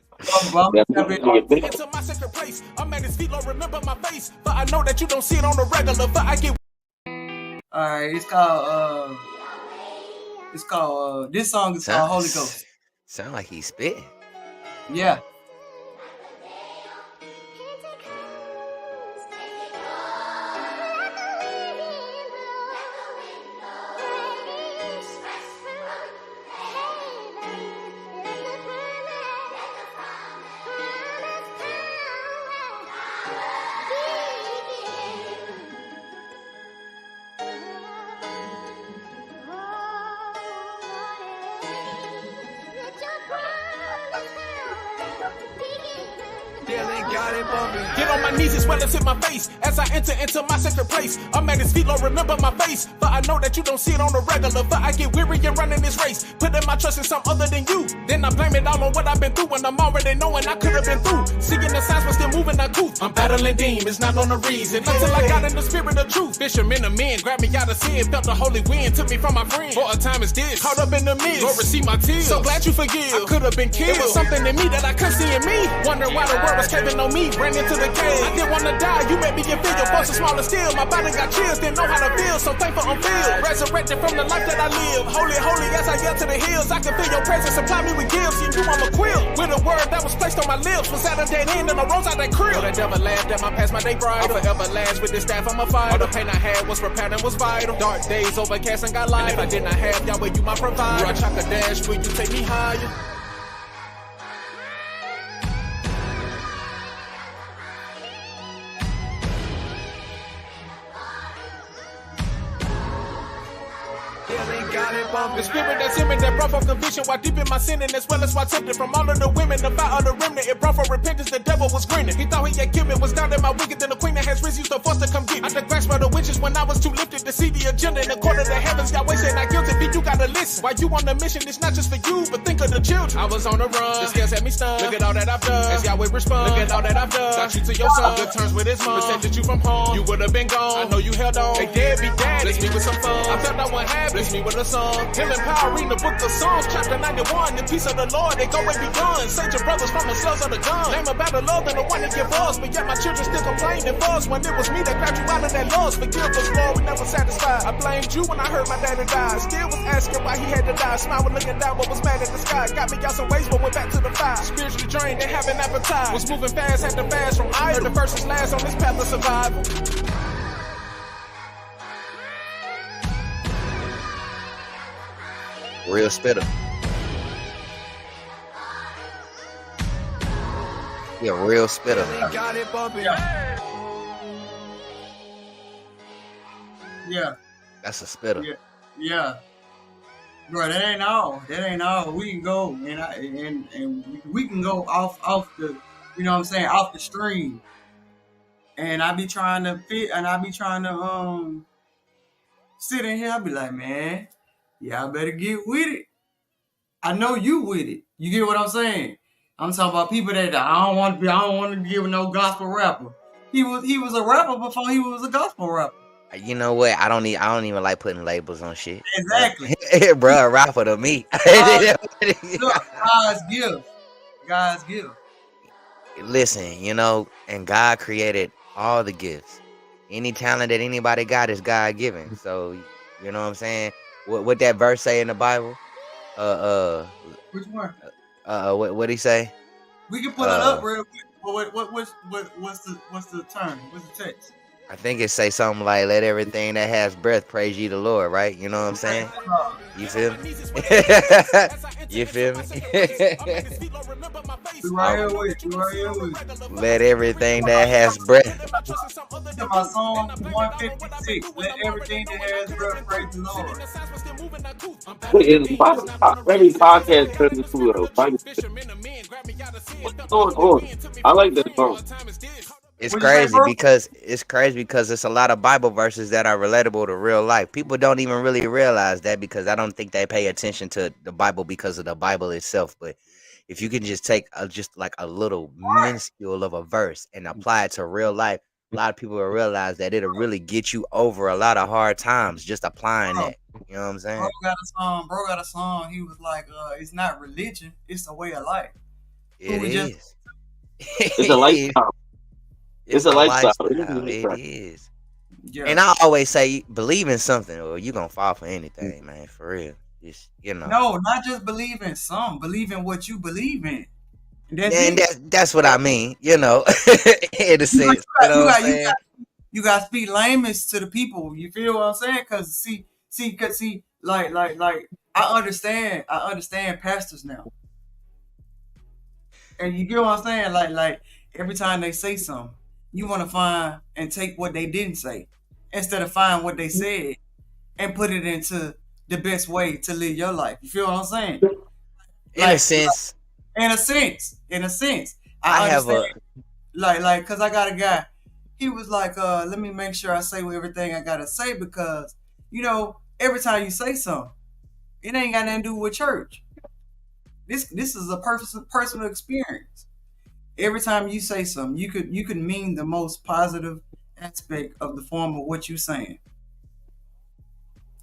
S5: my secret place, I'm at his feet, Lord, remember my face. But I know that you don't see it on the regular, but I get.
S3: All right, this song is called Holy Ghost.
S1: Sound like he's spitting.
S3: Yeah.
S5: Get on my knees as well as hit my face as I enter into my secret place. I'm at his feet, Lord, remember my face. But I know that you don't see it on the regular. But I get weary and running this race, putting my trust in some other than you. Then I blame it all on what I've been through, and I'm already knowing I could have been through. Seeing the signs but still moving the truth. I'm battling demons, not on the reason. Until I got in the spirit of truth. Fishermen of men grabbed me out of sin, felt the holy wind, took me from my friend. For a time is this, caught up in the midst. Lord, receive my tears. So glad you forgive. I could have been killed. It was something in me that I couldn't see in me. Wondering why the world was caving on me. Ran into the cave. I didn't wanna die. You made me feel your voice is smaller still. My body got chills, didn't know how to feel. So thankful I'm filled. Resurrected from the life that I live. Holy, holy as I yell to the hills. I can feel your presence supply me with gifts. And you I'm a quill. With a word that was placed on my lips. Was at a dead end and I rose out that crib. So that devil laughed at my past, my day bright. I'll forever last with this staff on my fight. All the pain I had was prepared and was vital. Dark days overcast and got light. And if I did not have Yahweh, you my provider. I chop the dash, will you take me higher? The spirit that's in me that brought forth conviction while deep in my sin, and as well as why tempted from all of the women, the vow of the remnant, it brought forth repentance, the devil was grinning. He thought he had killed me, was down in my wicked, then the queen that has risen used to force to come get me. I the grasp of the witches when I was was too lifted to see the agenda. In the court of the heavens, Yahweh said not guilty, but you gotta listen. While you on the mission, it's not just for you, but think of the children. I was on the run, the scales had me stunned. Look at all that I've done, as Yahweh respond. Look at all that I've done, got you to your son. Good terms with his mom, protected you from harm. You would've been gone, I know you held on. They deadbeat daddy, bless me with some fun. I felt that one habit, bless me with a song. Him and Power reading the book of Psalms, chapter 91. The peace of the Lord, they go and be done. Save your brothers from the cells of the gun. Name about the love and the one that give us, but yet my children still complain and buzz when it was me that grabbed you out of that loss. Forgive us, Lord, we never satisfied. I blamed you when I heard my daddy die. Still was asking why he had to die. Smile when looking down, but was mad at the sky. Got me out some ways, but went back to the fire. Spiritually drained, didn't have an appetite. Was moving fast, had to fast from idle. The first is last on this path of survival.
S1: Real spitter. Yeah, real spitter.
S3: Yeah.
S1: That's a spitter.
S3: Yeah. Bro, that ain't all. We can go and we can go off the, you know what I'm saying, off the stream. And I be trying to sit in here. I be like, man, y'all better get with it. I know you with it. You get what I'm saying? I'm talking about people that I don't want to give no gospel rapper. He was a rapper before he was a gospel rapper.
S1: You know what? I don't even like putting labels on shit.
S3: Exactly.
S1: Bro, a rapper to me.
S3: God's gift.
S1: Listen, you know, and God created all the gifts. Any talent that anybody got is God given. So, you know what I'm saying? What that verse say in the Bible?
S3: Which one?
S1: What he say?
S3: We can put it up real quick. What's the term? What's the text?
S1: I think it say something like, let everything that has breath praise ye the Lord, right? You know what I'm saying? You feel me? You feel me?
S3: Right here with you.
S5: Let everything that has breath.
S3: My song 156. Let everything that has breath praise the Lord.
S2: Every podcast turns into a Bible. What's going on? I like that song.
S1: It's crazy because it's a lot of Bible verses that are relatable to real life. People don't even really realize that because I don't think they pay attention to the Bible because of the Bible itself. But if you can just take just like a little minuscule of a verse and apply it to real life, a lot of people will realize that it'll really get you over a lot of hard times just applying that. You know what I'm saying?
S3: Bro got a song. He was like, it's not religion, it's a way of life.
S1: It is.
S2: It's a lifestyle. It's a lifestyle.
S1: It is.
S3: Yeah.
S1: And I always say, believe in something, or you gonna fall for anything, man. For real. Just, you know.
S3: No, not just believe in some. Believe in what you believe in.
S1: That's what I mean. You know, in a sense.
S3: You got to speak layman's to the people. You feel what I'm saying? Cause see, like, I understand pastors now. And you get what I'm saying? Like every time they say something, you want to find and take what they didn't say instead of find what they said and put it into the best way to live your life. You feel what I'm saying?
S1: In a sense.
S3: I understand. Like, cause I got a guy. He was like, let me make sure I say everything I gotta say because, you know, every time you say something, it ain't got nothing to do with church. This is a personal experience. Every time you say something, you could mean the most positive aspect of the form of what you're saying.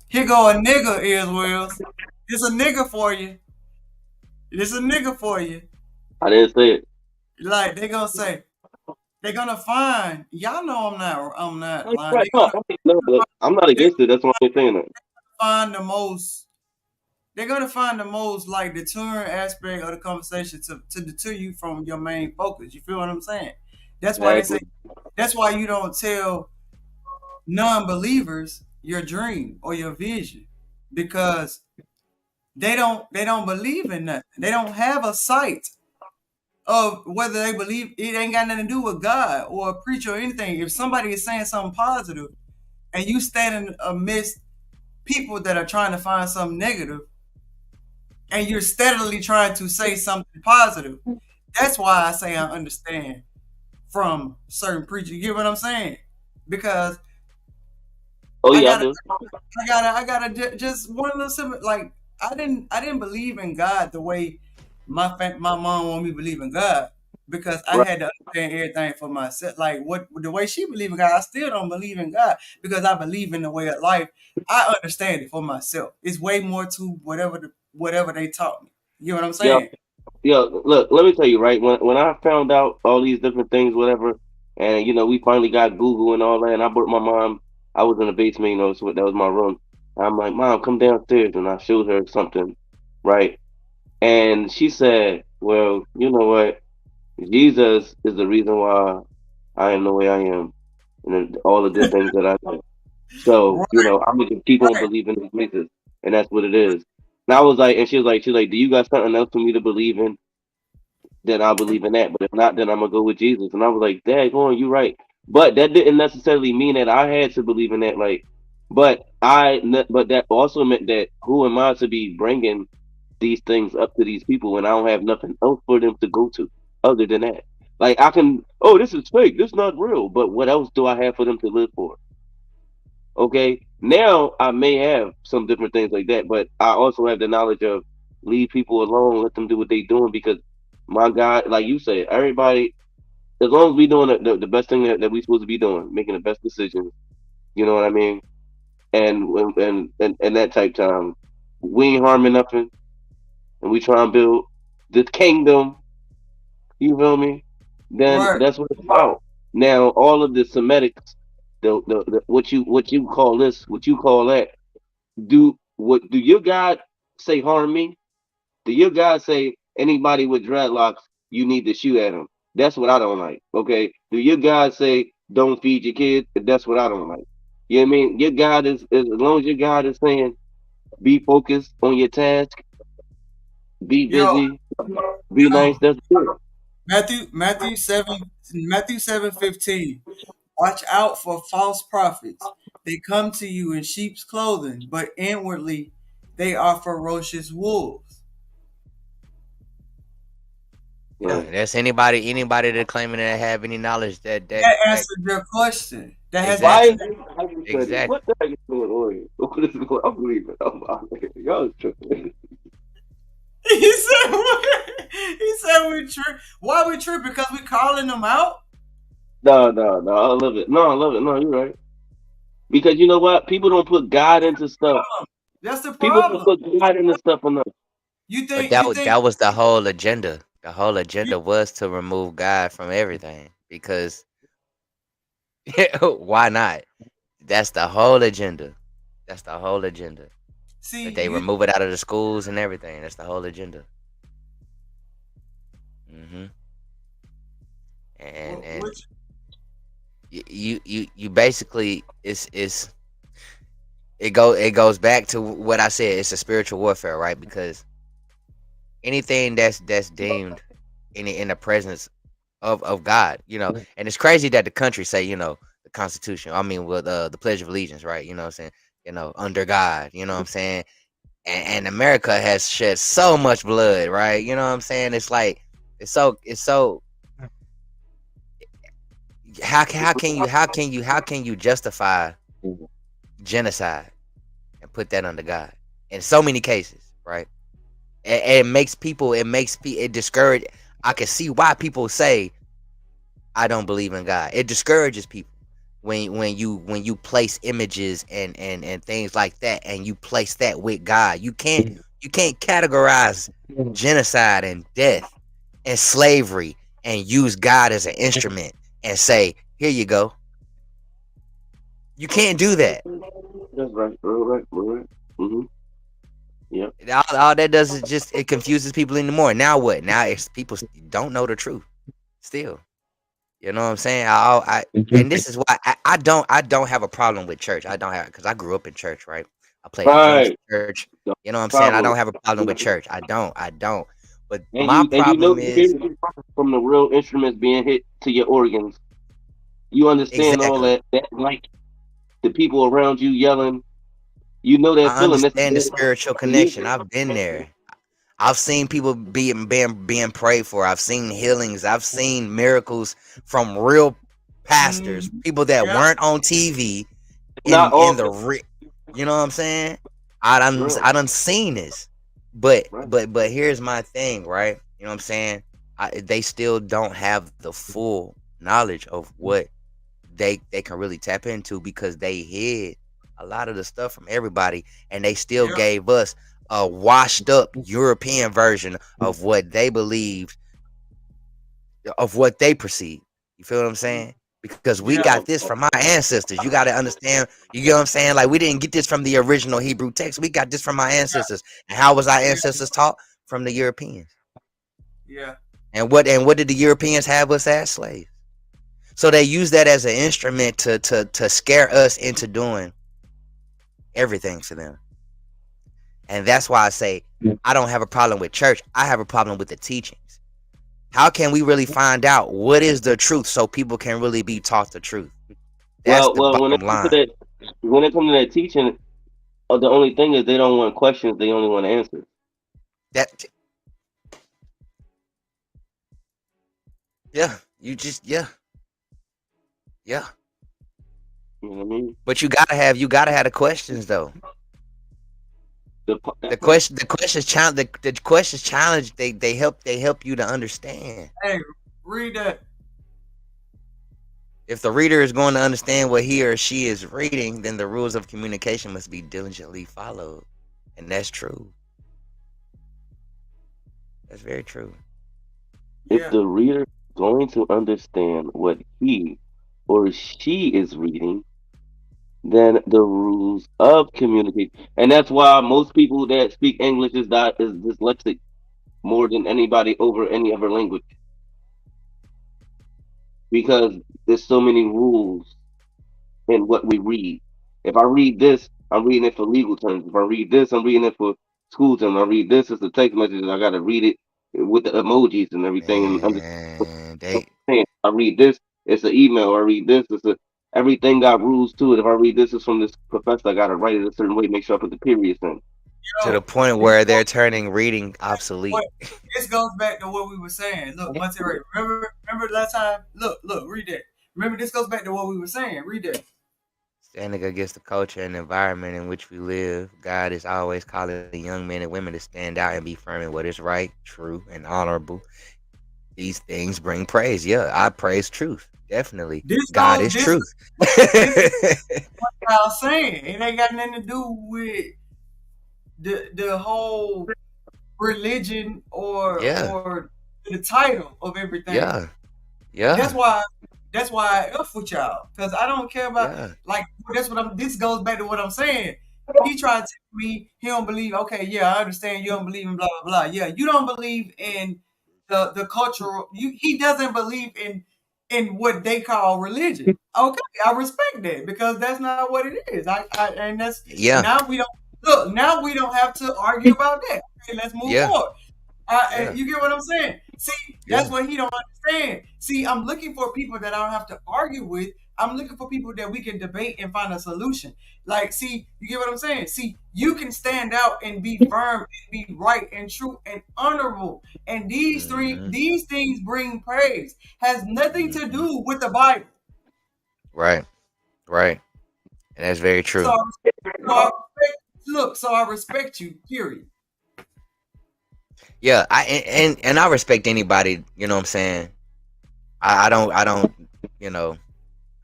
S3: Here go a nigga, Israel. It's a nigga for you.
S2: I didn't say it.
S3: Like they're gonna find. Y'all know I'm not lying.
S2: I'm not against it. That's why I'm saying that.
S3: They're gonna find the most like deterrent aspect of the conversation to deter you from your main focus. You feel what I'm saying? That's why they say. That's why you don't tell non-believers your dream or your vision because they don't believe in nothing. They don't have a sight of whether they believe. It ain't got nothing to do with God or a preacher or anything. If somebody is saying something positive and you standing amidst people that are trying to find something negative and you're steadily trying to say something positive, that's why I say I understand from certain preachers. You get what I'm saying? Because
S2: Oh
S3: I
S2: yeah, I
S3: gotta,
S2: do.
S3: just one little simple. Like I didn't believe in God the way my mom wanted me to believe in God because I
S2: Right.
S3: had to understand everything for myself. Like what the way she believed in God, I still don't believe in God because I believe in the way of life. I understand it for myself. It's way more to whatever they taught me. You know what I'm
S2: Yeah.
S3: saying?
S2: Yeah. Look, let me tell you, right? When I found out all these different things, whatever, and we finally got Google and all that, and I brought my mom. I was in the basement, so that was my room. I'm like, Mom, come downstairs, and I showed her something, right? And she said, "Well, you know what? Jesus is the reason why I am the way I am, and then all of the things that I do. So,
S3: Right,
S2: I'm gonna just keep on
S3: right.
S2: believing in Jesus, and that's what it is." And I was like, and she was like, "Do you got something else for me to believe in? Then I'll believe in that. But if not, then I'm gonna go with Jesus." And I was like, "Dad, go on, you're right." But that didn't necessarily mean that I had to believe in that. Like, but that also meant that who am I to be bringing these things up to these people when I don't have nothing else for them to go to other than that? Like I can, oh, this is fake, this is not real, but what else do I have for them to live for? Okay, now I may have some different things like that, but I also have the knowledge of leave people alone, let them do what they doing because my God, like you said, everybody, as long as we doing the best thing that we supposed to be doing, making the best decisions, you know what I mean? And that type time, we ain't harming nothing, and we try and build the kingdom. You feel me? Then
S3: Right.
S2: that's what it's about. Now, all of the Semitics, the what you call this, what you call that. Do your God say harm me? Do your God say anybody with dreadlocks you need to shoot at him? That's what I don't like. Okay. Do your God say don't feed your kids? That's what I don't like. You know what I mean? Your God is as long as your God is saying be focused on your task, be
S3: Yo,
S2: busy, be nice.
S3: yo,
S2: That's good.
S3: Matthew 7:15. Watch out for false prophets. They come to you in sheep's clothing, but inwardly they are ferocious wolves.
S1: Yeah,
S2: Right.
S1: that's anybody that claiming that have any knowledge
S3: That
S1: that
S3: answered your question. That has
S2: Why
S1: exactly,
S3: answered.
S2: is everybody study?
S1: exactly.
S2: What the heck is going on here? What is going I'm leaving. Y'all tripping.
S3: He said, what? He said we trip. Why we trip? Because we calling them out?
S2: No, no, no. I love it. No, I love it. No, you're right. Because you know what? People don't put God into stuff.
S3: That's the
S2: People don't
S3: problem.
S2: put God into stuff enough.
S1: But
S3: You think
S1: that was the whole agenda. The whole
S3: you
S1: agenda was to remove God from everything because why not? That's the whole agenda. That's the whole agenda.
S3: see
S1: That they
S3: you
S1: remove it out of the schools and everything. That's the whole agenda. hmm And
S3: which
S1: you basically it goes back to what I said. It's a spiritual warfare, right? Because anything that's deemed in the presence of God, and it's crazy that the country say, the Constitution. I mean, with the Pledge of Allegiance, right? You know what I'm saying? Under God. You know what I'm saying? And America has shed so much blood, right? You know what I'm saying? It's like it's so how can you justify genocide and put that under God in so many cases, right? It discourage. I can see why people say I don't believe in God. It discourages people when you place images and things like that, and you place that with God. You can't categorize genocide and death and slavery and use God as an instrument and say, here you go. You can't do that.
S2: That's right. All right. All right. Mm-hmm. Yep.
S1: All that does is just it confuses people anymore. Now what? Now it's people don't know the truth still. You know what I'm saying? And this is why I don't have a problem with church. I don't have because I grew up in church, right? I played in drums
S2: Right.
S1: in church.
S2: No
S1: You know what I'm saying? I
S2: problem.
S1: don't have a problem with church. I don't. But
S2: And
S1: my
S2: you know
S1: problem
S2: you hear
S1: is
S2: it from the real instruments being hit to your organs. You understand all
S1: exactly.
S2: that like the people around you yelling. You know that
S1: I
S2: feeling.
S1: understand the spiritual
S2: The
S1: connection.
S2: music.
S1: I've been there. I've seen people being prayed for. I've seen healings. I've seen miracles from real pastors,
S3: mm,
S1: people that
S3: yeah,
S1: weren't on TV,
S2: Not all,
S1: in the you know what I'm saying? I done seen this, but
S2: right?
S1: here's my thing, right? You know what I'm saying? They still don't have the full knowledge of what they can really tap into, because they hid a lot of the stuff from everybody, and they still
S3: Yeah.
S1: gave us a washed up European version of what they believed, of what they perceive. You feel what I'm saying? Because we
S3: Yeah.
S1: got this from our ancestors. You got to understand. You get what I'm saying? Like, we didn't get this from the original Hebrew text. We got this from our ancestors. And how was our
S3: Yeah.
S1: ancestors taught? From the Europeans.
S3: Yeah.
S1: And what did the Europeans have us as? Slaves. So they use that as an instrument to scare us into doing everything for them. And that's why I say I don't have a problem with church. I have a problem with the teachings. How can we really find out what is the truth so people can really be taught the truth? That's the
S2: When it
S1: bottom
S2: comes to
S1: line.
S2: that, when it comes to that teaching, the only thing is they don't want questions. They only want answers.
S1: That yeah, yeah.
S2: You know what I mean?
S1: But you gotta have the questions though. The
S2: That's right.
S1: question the questions challenge the questions challenge they help you to understand.
S3: Hey, read that.
S1: If the reader is going to understand what he or she is reading, then the rules of communication must be diligently followed. And that's true. That's very true.
S2: If
S3: Yeah.
S2: the reader is going to understand what he or she is reading, then the rules of communication, and that's why most people that speak English is dyslexic more than anybody over any other language, because there's so many rules in what we read. If I read this, I'm reading it for legal terms. If I read this, I'm reading it for school terms. I read this, it's a text message, and I got to read it with the emojis and everything and understand
S1: Man,
S2: what I'm saying. I read this, it's an email. I read this, it's a everything got rules to it. If I read this is from this professor, I got to write it a certain way. Make sure I put the periods in.
S1: to the
S3: Yo,
S1: point
S3: this
S1: where
S3: goes,
S1: they're turning reading
S3: what,
S1: obsolete.
S3: this goes back to what we were saying. Look, Monterey, remember last time? Look, read that. Remember, this goes back to what we were saying. Read that.
S1: Standing against the culture and environment in which we live, God is always calling young men and women to stand out and be firm in what is right, true, and honorable. These things bring praise. Yeah, I praise truth. Definitely.
S3: This
S1: God
S3: goes
S1: is
S3: this
S1: truth.
S3: this is what I was saying. It ain't got nothing to do with the whole religion
S1: Yeah,
S3: or the title of everything.
S1: yeah,
S3: That's
S1: yeah,
S3: why that's why I F with y'all. Cause I don't care about
S1: yeah.
S3: like that's what I'm this goes back to what I'm saying. He tried to tell me he don't believe, okay, yeah, I understand you don't believe in blah blah blah. Yeah, you don't believe in the cultural he doesn't believe in what they call religion. Okay, I respect that because that's not what it is. I and that's
S1: Yeah,
S3: now we don't look, now we don't have to argue about that. Okay, let's move
S1: yeah,
S3: forward.
S1: yeah,
S3: You get what I'm saying? See, that's
S1: yeah.
S3: what he don't understand. See, I'm looking for people that I don't have to argue with. I'm looking for people that we can debate and find a solution. Like, see, you get what I'm saying? See, you can stand out and be firm and be right and true and honorable. And
S1: Hmm.
S3: these things bring praise. Has nothing to
S1: Hmm.
S3: do with the Bible.
S1: Right, right. And that's very
S3: So,
S1: true.
S3: so I respect you. Period.
S1: Yeah, and I respect anybody, you know what I'm saying? I don't, you know,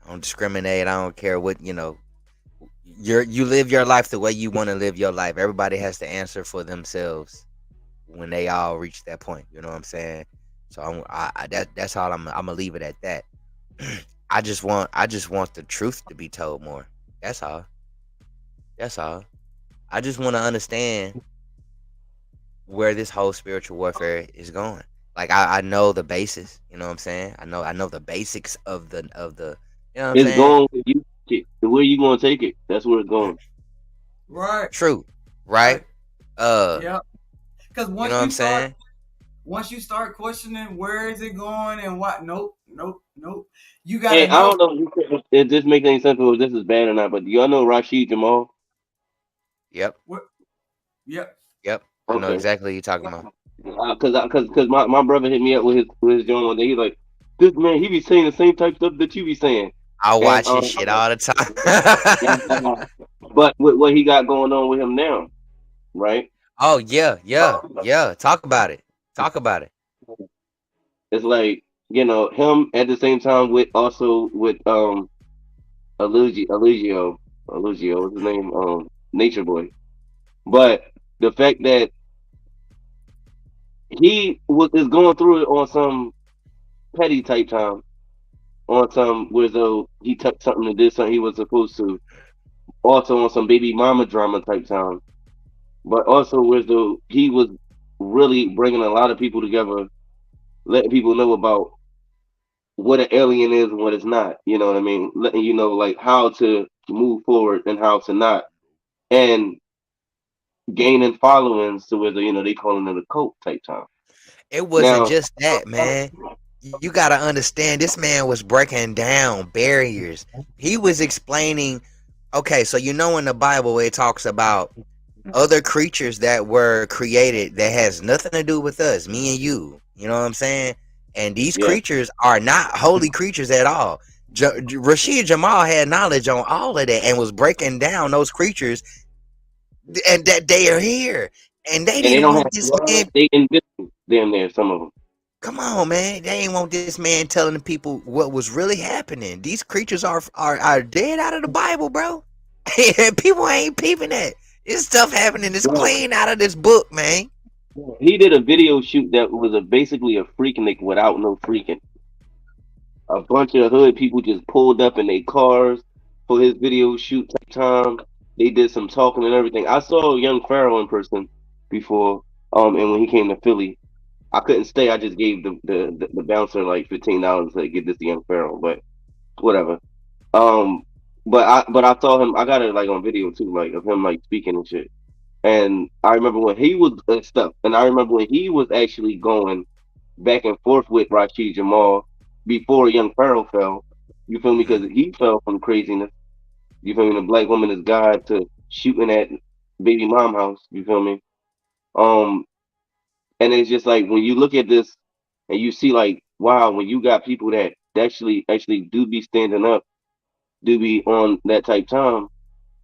S1: I don't discriminate. I don't care what, you live your life the way you want to live your life. Everybody has to answer for themselves when they all reach that point. You know what I'm saying? So that's all I'm gonna leave it at that. I just want the truth to be told more. That's all. That's all. I just want to understand where this whole spiritual warfare is going. Like, I know the basis. You know what I'm saying? I know the basics of the. You know what I'm
S2: It's
S1: saying?
S2: going where you take it. The way you gonna take it, that's where it's going.
S3: Right.
S1: True.
S3: Right.
S1: Right. Uh.
S3: Yeah. Because
S1: You know what I'm saying?
S3: once you start questioning where is it going and what, nope, nope, nope. You got
S2: Hey,
S3: to
S2: I
S3: know.
S2: don't know if this makes any sense or if this is bad or not, but do y'all know Rashid Jamal?
S1: Yep.
S3: What? Yep.
S1: Yep. I know
S2: Okay.
S1: exactly what you're talking about.
S2: Cause my brother hit me up with his joint one day. He's like, this man, he be saying the same type stuff that you be saying.
S1: I
S2: And
S1: watch his shit all the time.
S2: and, but with what he got going on with him now, right?
S1: Oh yeah, yeah, yeah. Talk about it. Talk about it.
S2: It's like, him at the same time with also with Alugio, what's his name? Nature Boy. But the fact that is going through it on some petty type time, on some where though he took something and did something he was supposed to, also on some baby mama drama type time, but also where though he was really bringing a lot of people together, letting people know about what an alien is and what it's not. You know what I mean? Letting you know like how to move forward and how to not, and gaining followings to where they calling it a cult type time.
S1: It wasn't
S2: Now,
S1: just that, man. You gotta understand, this man was breaking down barriers. He was explaining. Okay, so in the Bible it talks about other creatures that were created that has nothing to do with us, me and you. You know what I'm saying? And these
S2: yeah,
S1: creatures are not holy creatures at all. Rashid Jamal had knowledge on all of that and was breaking down those creatures and that they are here. And they
S2: and they
S1: didn't
S2: don't
S1: want
S2: have
S1: this man.
S2: blood. They invisible. Damn near some of them.
S1: Come on, man. They ain't want this man telling the people what was really happening. These creatures are dead out of the Bible, bro. People ain't peeping that. This stuff happening is clean out of this book, man.
S2: He did a video shoot that was basically a freaknik without no freaking. A bunch of hood people just pulled up in their cars for his video shoot type time. They did some talking and everything. I saw Young Pharaoh in person before, and when he came to Philly, I couldn't stay. I just gave the bouncer like $15 to get this to Young Pharaoh, but whatever. Um, but I saw him. I got it like on video too, like of him like speaking and shit. And I remember when he was stuff, and I remember when he was actually going back and forth with Rashid Jamal before Young Pharaoh fell. You feel me?
S1: Mm-hmm.
S2: Because he fell from craziness. You feel me? The black woman is God to shooting at baby mom house. You feel me? Um, and it's just like when you look at this and you see like, wow, when you got people that actually do be standing up, do be on that type time,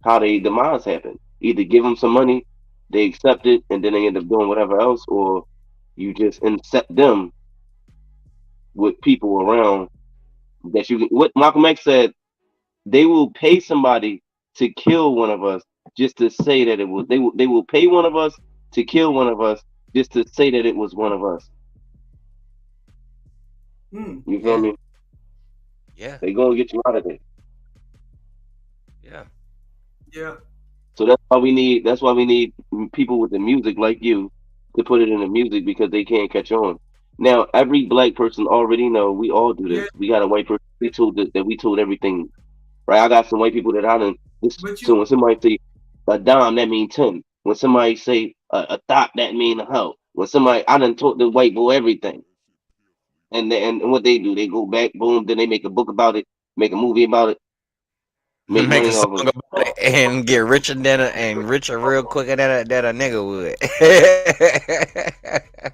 S2: how they demise happen. Either give them some money, they accept it, and then they end up doing whatever else, or you just incept them with people around that you can. What Malcolm X said, they will pay somebody to kill one of us just to say that it was. They will pay one of us to kill one of us just to say that it was one of us. You feel
S1: Yeah,
S2: me?
S1: yeah,
S2: They gonna get you out of there.
S1: yeah.
S3: Yeah.
S2: So that's why we need people with the music like you to put it in the music because they can't catch on. Now every black person already know we all do
S3: Yeah.
S2: this. We got a white person we told that we told everything. Right? I got some white people that I done this
S3: But
S2: so
S3: you
S2: when somebody say a dime that mean 10. When somebody say a thought that mean a hoe. When somebody I done taught the white boy everything. And what they do, they go back, boom, then they make a book about it, make a movie about it, make
S1: Make a
S2: money
S1: song
S2: off of it.
S1: about it and get richer and richer real quicker than a nigga would.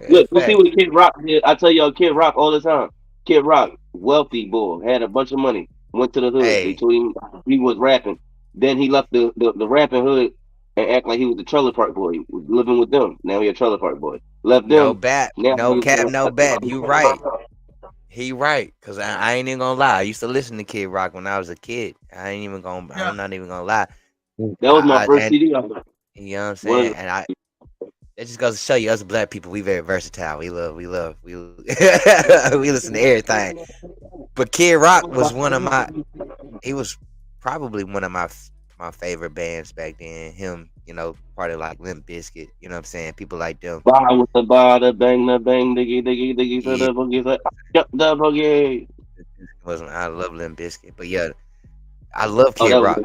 S2: Look, you see
S1: Fact.
S2: what Kid Rock did. I tell y'all, Kid Rock all the time. Kid Rock, wealthy boy, had a bunch of money. Went to the hood. They
S1: Hey,
S2: told him he was rapping. Then he left the rapping hood and act like he was a trailer park boy. He was living with them. Now he a trailer park boy. Left
S1: no
S2: them.
S1: bat,
S2: Now
S1: no
S2: he's
S1: cap, no bat. You right. He right. Cause I ain't even gonna lie. I used to listen to Kid Rock when I was a kid.
S3: yeah.
S1: I'm not even gonna lie.
S2: that was my first
S1: And
S2: CD. I was
S1: you know what I'm
S2: one
S1: saying?
S2: of
S1: And it just goes to show you, us black people, we very versatile. We we listen to everything. But Kid Rock was he was probably one of my favorite bands back then. Him, part of like Limp Bizkit, you know what I'm saying? People like them.
S2: bar with the bar, the bang, diggy, diggy, diggy, to
S1: Yeah,
S2: the boogie, jump the boogie.
S1: wasn't I love Limp Bizkit, but yeah, I love
S2: Oh,
S1: Kid
S2: that was
S1: Rock.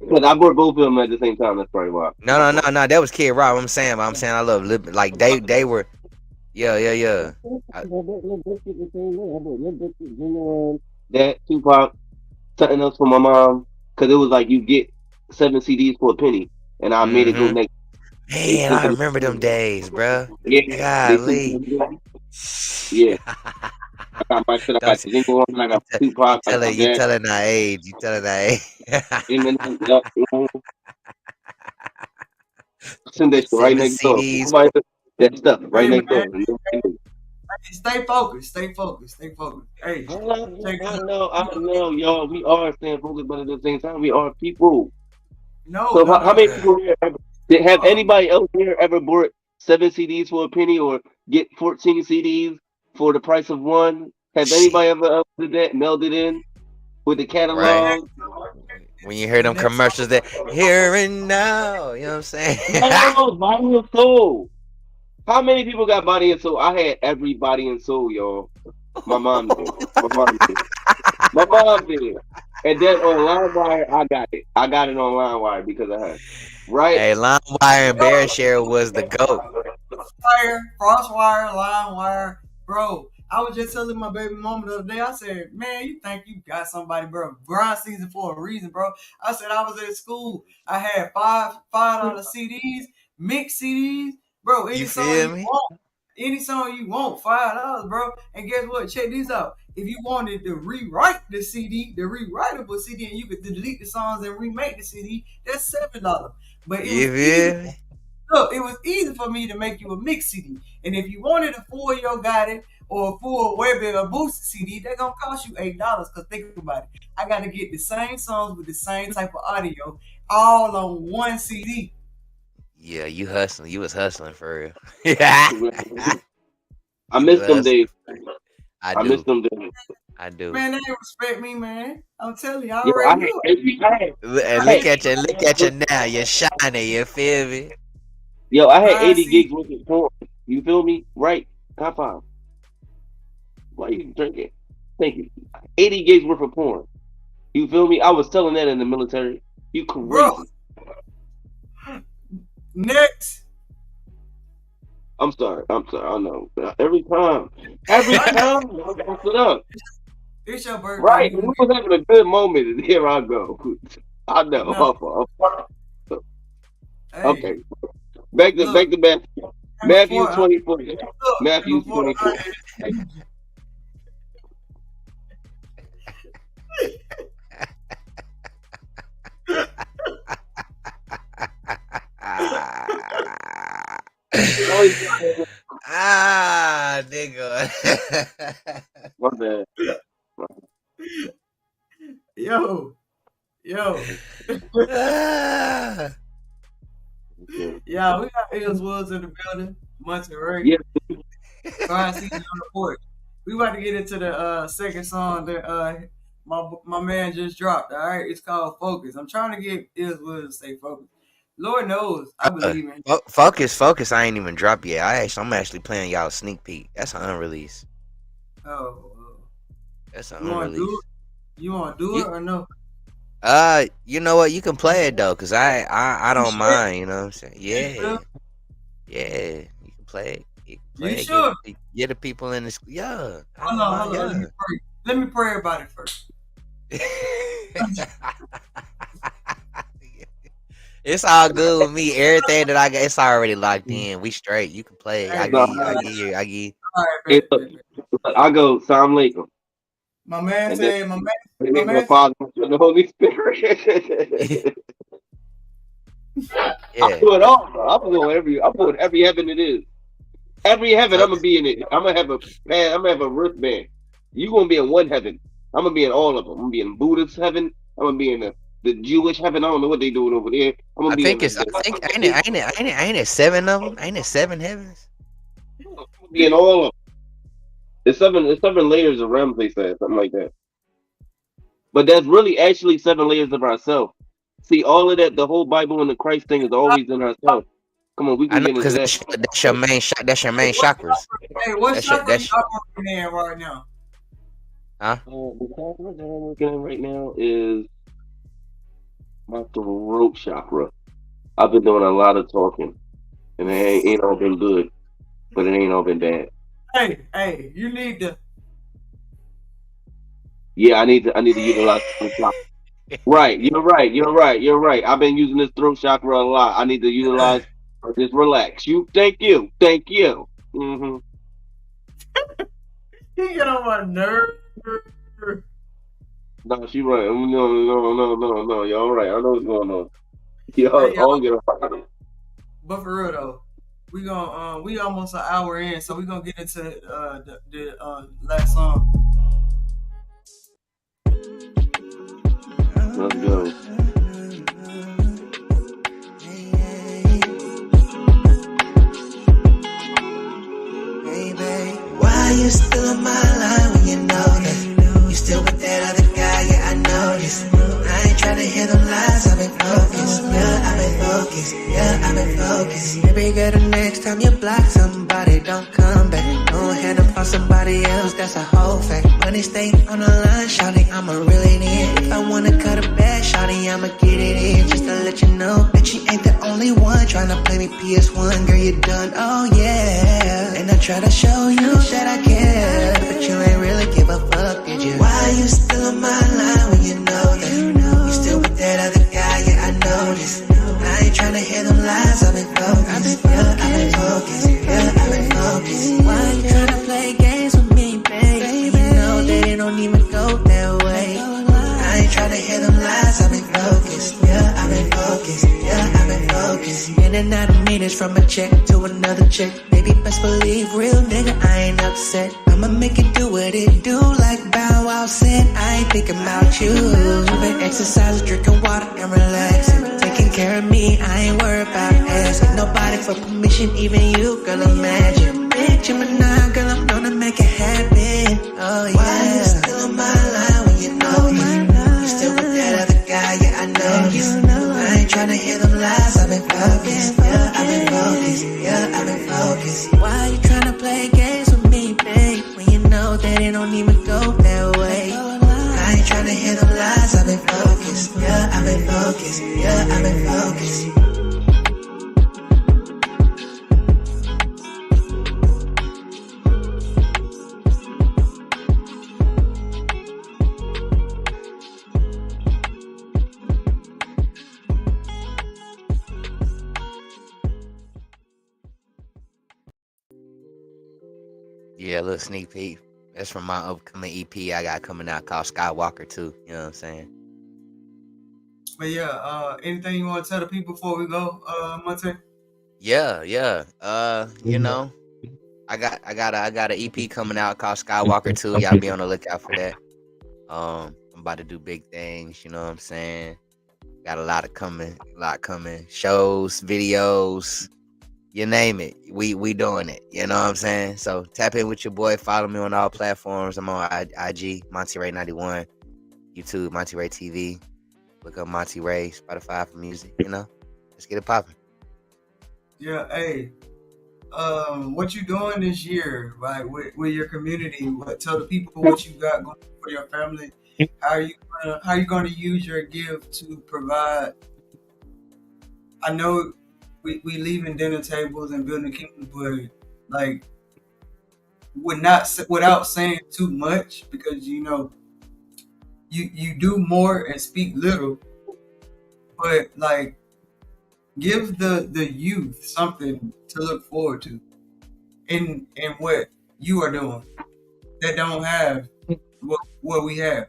S2: because I brought both of them at the same time. That's probably why.
S1: No, that was Kid Rock. But I'm saying I love like they were, yeah. I,
S2: That Tupac, something else for my mom, because it was like you get 7 CDs for a penny, and I made it go
S1: mm-hmm.
S2: next. They
S1: Man,
S2: sent
S1: I
S2: them,
S1: remember them days, bruh.
S2: yeah, they sent
S1: Golly.
S2: them, yeah. I got my shit. I got
S1: Don't
S2: the jingle on. I got
S1: you
S2: Tupac. I got
S1: you
S2: that.
S1: telling our age. You telling our age.
S2: Eminem. Yup, send that shit right
S1: 7
S2: next door.
S1: CDs.
S2: Somebody put that stuff right
S3: Hey
S2: next
S3: man,
S2: door.
S3: hey, stay focused. Stay focused. Stay focused. Hey, check this out.
S2: I know, y'all. We are staying focused, but at the same time, we are people.
S3: No,
S2: So
S3: no,
S2: how
S3: no.
S2: many people here have
S3: Uh,
S2: anybody else here ever bought 7 CDs for a penny or get 14 CDs for the price of one? Have
S1: Shit.
S2: anybody ever did that, mailed it in with the
S1: Right.
S2: catalog?
S1: When you hear
S3: the
S1: them
S3: next song.
S1: commercials that here and now, you know what I'm saying?
S2: No, body and soul. How many people got body and soul? I had every body and soul, y'all. My mom did. My mom did. My mom did. And then on LimeWire, I got it. I got it on LimeWire because of her. Right?
S1: Hey, LimeWire and Bear Share was the GOAT.
S3: Crosswire, line wire, bro. I was just telling my baby mama the other day. I said, "Man, you think you got somebody, bro? Grind season for a reason, bro." I said I was at school. I had $5 CDs, mix CDs, bro.
S1: You feel me?
S3: Any song you want, $5, bro. And guess what? Check these out. If you wanted to rewrite the CD, the rewritable CD, and you could delete the songs and remake the CD, that's $7. But it was
S1: You
S3: easy.
S1: feel me?
S3: Look, it was easy for me to make you a mix CD. And if you wanted a full Yo Got It or a full Webby or Boost CD, they're gonna cost you $8. Cause think about it. I gotta get the same songs with the same type of audio all on one CD.
S1: Yeah, you hustling. You was hustling for real. Yeah.
S2: I
S1: You was
S2: miss them
S1: hustling.
S2: days.
S1: I
S2: I miss
S1: do.
S2: them days.
S1: I do.
S3: Man, they don't respect me, man. I'm telling you, I
S2: Yo,
S3: already knew it.
S1: And
S2: I had,
S1: look at you now. You're shining. You feel me?
S2: yo, I had
S3: Grind
S2: 80
S3: CD.
S2: gigs worth of porn. You feel me? Right? High five. Why you drinking? Thank you. 80 gigs worth of porn. You feel me? I was selling that in the military. You
S3: Bro,
S2: crazy.
S3: next.
S2: I'm sorry. I know. Every time, I mess it up.
S3: It's your birthday.
S2: Right.
S3: You
S2: We was having a good moment, and here I go. I know.
S3: no.
S2: My fault.
S3: Hey,
S2: Okay. Back to
S3: look,
S2: Matthew.
S3: and
S2: Matthew
S3: before,
S2: 24.
S3: look,
S2: Matthew
S3: and before
S2: 24.
S1: Nigga.
S2: My bad.
S3: yo,
S2: Okay.
S3: yeah, we got Ills Woods in the building. Muncie Ray.
S2: Yeah.
S3: Grind season on the porch. We about to get into the second song that my man just dropped. All right, it's called Focus. I'm trying to get Ills Woods to stay focused. Lord knows, I believe in.
S1: Focus. I ain't even dropped yet. I'm actually playing y'all a sneak peek. That's an unreleased.
S3: Oh,
S1: That's an
S3: you want to do
S1: unreleased.
S3: it? You want to do it or no?
S1: You know what? You can play it though, cause I don't
S3: sure?
S1: mind. You know what I'm saying?
S3: You
S1: Yeah,
S3: sure?
S1: yeah. You can play it. You can play
S3: You
S1: it.
S3: sure?
S1: Get the people in this. Yeah, I
S3: Hold
S1: don't
S3: on,
S1: mind.
S3: hold on. Let me pray about it first.
S1: It's all good with me. Everything that I got, it's already locked in. We straight. You can play.
S3: Hey,
S2: No,
S3: all right,
S1: I give you.
S3: bet,
S2: look,
S3: bet, bet.
S2: I go Psalm Alaikum.
S3: My man
S2: And then
S3: said, my
S2: in the
S3: man
S2: name of the
S3: said,
S2: Father and the Holy Spirit. I
S1: Yeah.
S2: do it all, bro. I'm doing every heaven it is. Every heaven
S1: So,
S2: I'm gonna be in it. I'm gonna have a wristband. You gonna be in one heaven. I'm gonna be in all of them. I'm gonna be in Buddhist heaven. I'm gonna be in the Jewish heaven. I don't know what they doing over there. I'm gonna
S1: I
S2: be in
S1: think it's. I think ain't it 7 of them? Ain't it 7 heavens?
S2: I'm gonna be in all of them. It's seven layers of realms, they said, something like that. But that's really actually 7 layers of ourselves. See, all of that, the whole Bible and the Christ thing is always in ourselves. Come on, we
S1: I
S2: can
S1: know,
S2: get into
S1: cause
S2: that.
S1: that's your main shot. That's your main chakras.
S3: hey, what
S1: That's your.
S3: chakra you
S1: That's
S3: operating in right now?
S1: huh?
S2: The chakra that I'm looking at right now is my throat chakra. I've been doing a lot of talking, and it ain't all been good, but it ain't all been bad.
S3: Hey, you need to.
S2: Yeah, I need to utilize the chakra. Right, you're right. I've been using this throat chakra a lot. I need to utilize just relax. Thank you. Hmm.
S3: He get on my nerve.
S2: No, she right. No. Y'all right. I know what's going on. Y'all
S3: Hey,
S2: all
S3: y'all,
S2: get on.
S3: but for real though, we almost an hour in, so we gonna get into the last song.
S2: Let's go.
S4: Why you still on my line when you know that you still with that other guy? Yeah, I know this. I ain't tryna hear them lies. I've been focused. Yeah, I've been focused. Yeah, I've been focused. Maybe get the next time you block somebody, don't come back. Don't hand up on somebody else. That's a whole fact. Money stay on the line, shawty. I'ma reel it in. If I wanna cut a bag, shawty, I'ma get it in. Just to let you know that you ain't the only one tryna play me PS1. Girl, you done. Oh yeah. And I try to show you that I care, but you ain't really give a fuck, did you? Why you still on my line when you know that you still with that other guy? Yeah, I know this. I ain't tryna hear them lies. I've been focused. Yeah, I've been focused. Yeah, I've been focused. Why you tryna play games with me, babe? You know that it don't even go that way. I ain't tryna hear them lies. I've been focused. Yeah, I've been focused. Yeah, I've been focused. In and out of minutes from a check to another check. Baby, best believe, real nigga, I ain't upset. I'ma make it do what it do, like Bow Wow said. I ain't thinking about you. I've been exercising, drinking water and relaxing. Taking care of me, I ain't worried about asking nobody for permission, even you, girl, imagine. Bitch, I'm a nine, girl, I'm gonna make it happen. Oh yeah. Why you still on my line when you know you still with that other guy? Yeah, I know you. I ain't tryna hear them lies. I've been focused. Yeah, I've been focused. Yeah, I've been focused. Why you tryna play games with me, babe? When you know that it don't even go that way. I ain't tryna hear them lies. I've been focused. Yeah, I've been focused. Yeah, I've been focused.
S1: Yeah, a little sneak peek. That's from my upcoming EP I got coming out called Skywalker too. You know what I'm saying?
S3: But yeah, anything you want to tell the people before we go, Monte?
S1: Yeah. You know, I got an EP coming out called Skywalker 2. Y'all be on the lookout for that. I'm about to do big things, you know what I'm saying? Got a lot coming. Shows, videos, you name it. We doing it. You know what I'm saying? So tap in with your boy. Follow me on all platforms. I'm on IG, Monty Ray 91, YouTube, Monty Ray TV. Look up Monty Ray, Spotify for music, you know? Let's get it popping.
S3: Yeah, hey. What you doing this year, like with your community? Tell the people what you got going for your family. How you gonna use your gift to provide? I know we leaving dinner tables and building kingdoms, but like without saying too much, because you know you do more and speak little, but like give the youth something to look forward to in what you are doing that don't have what we have.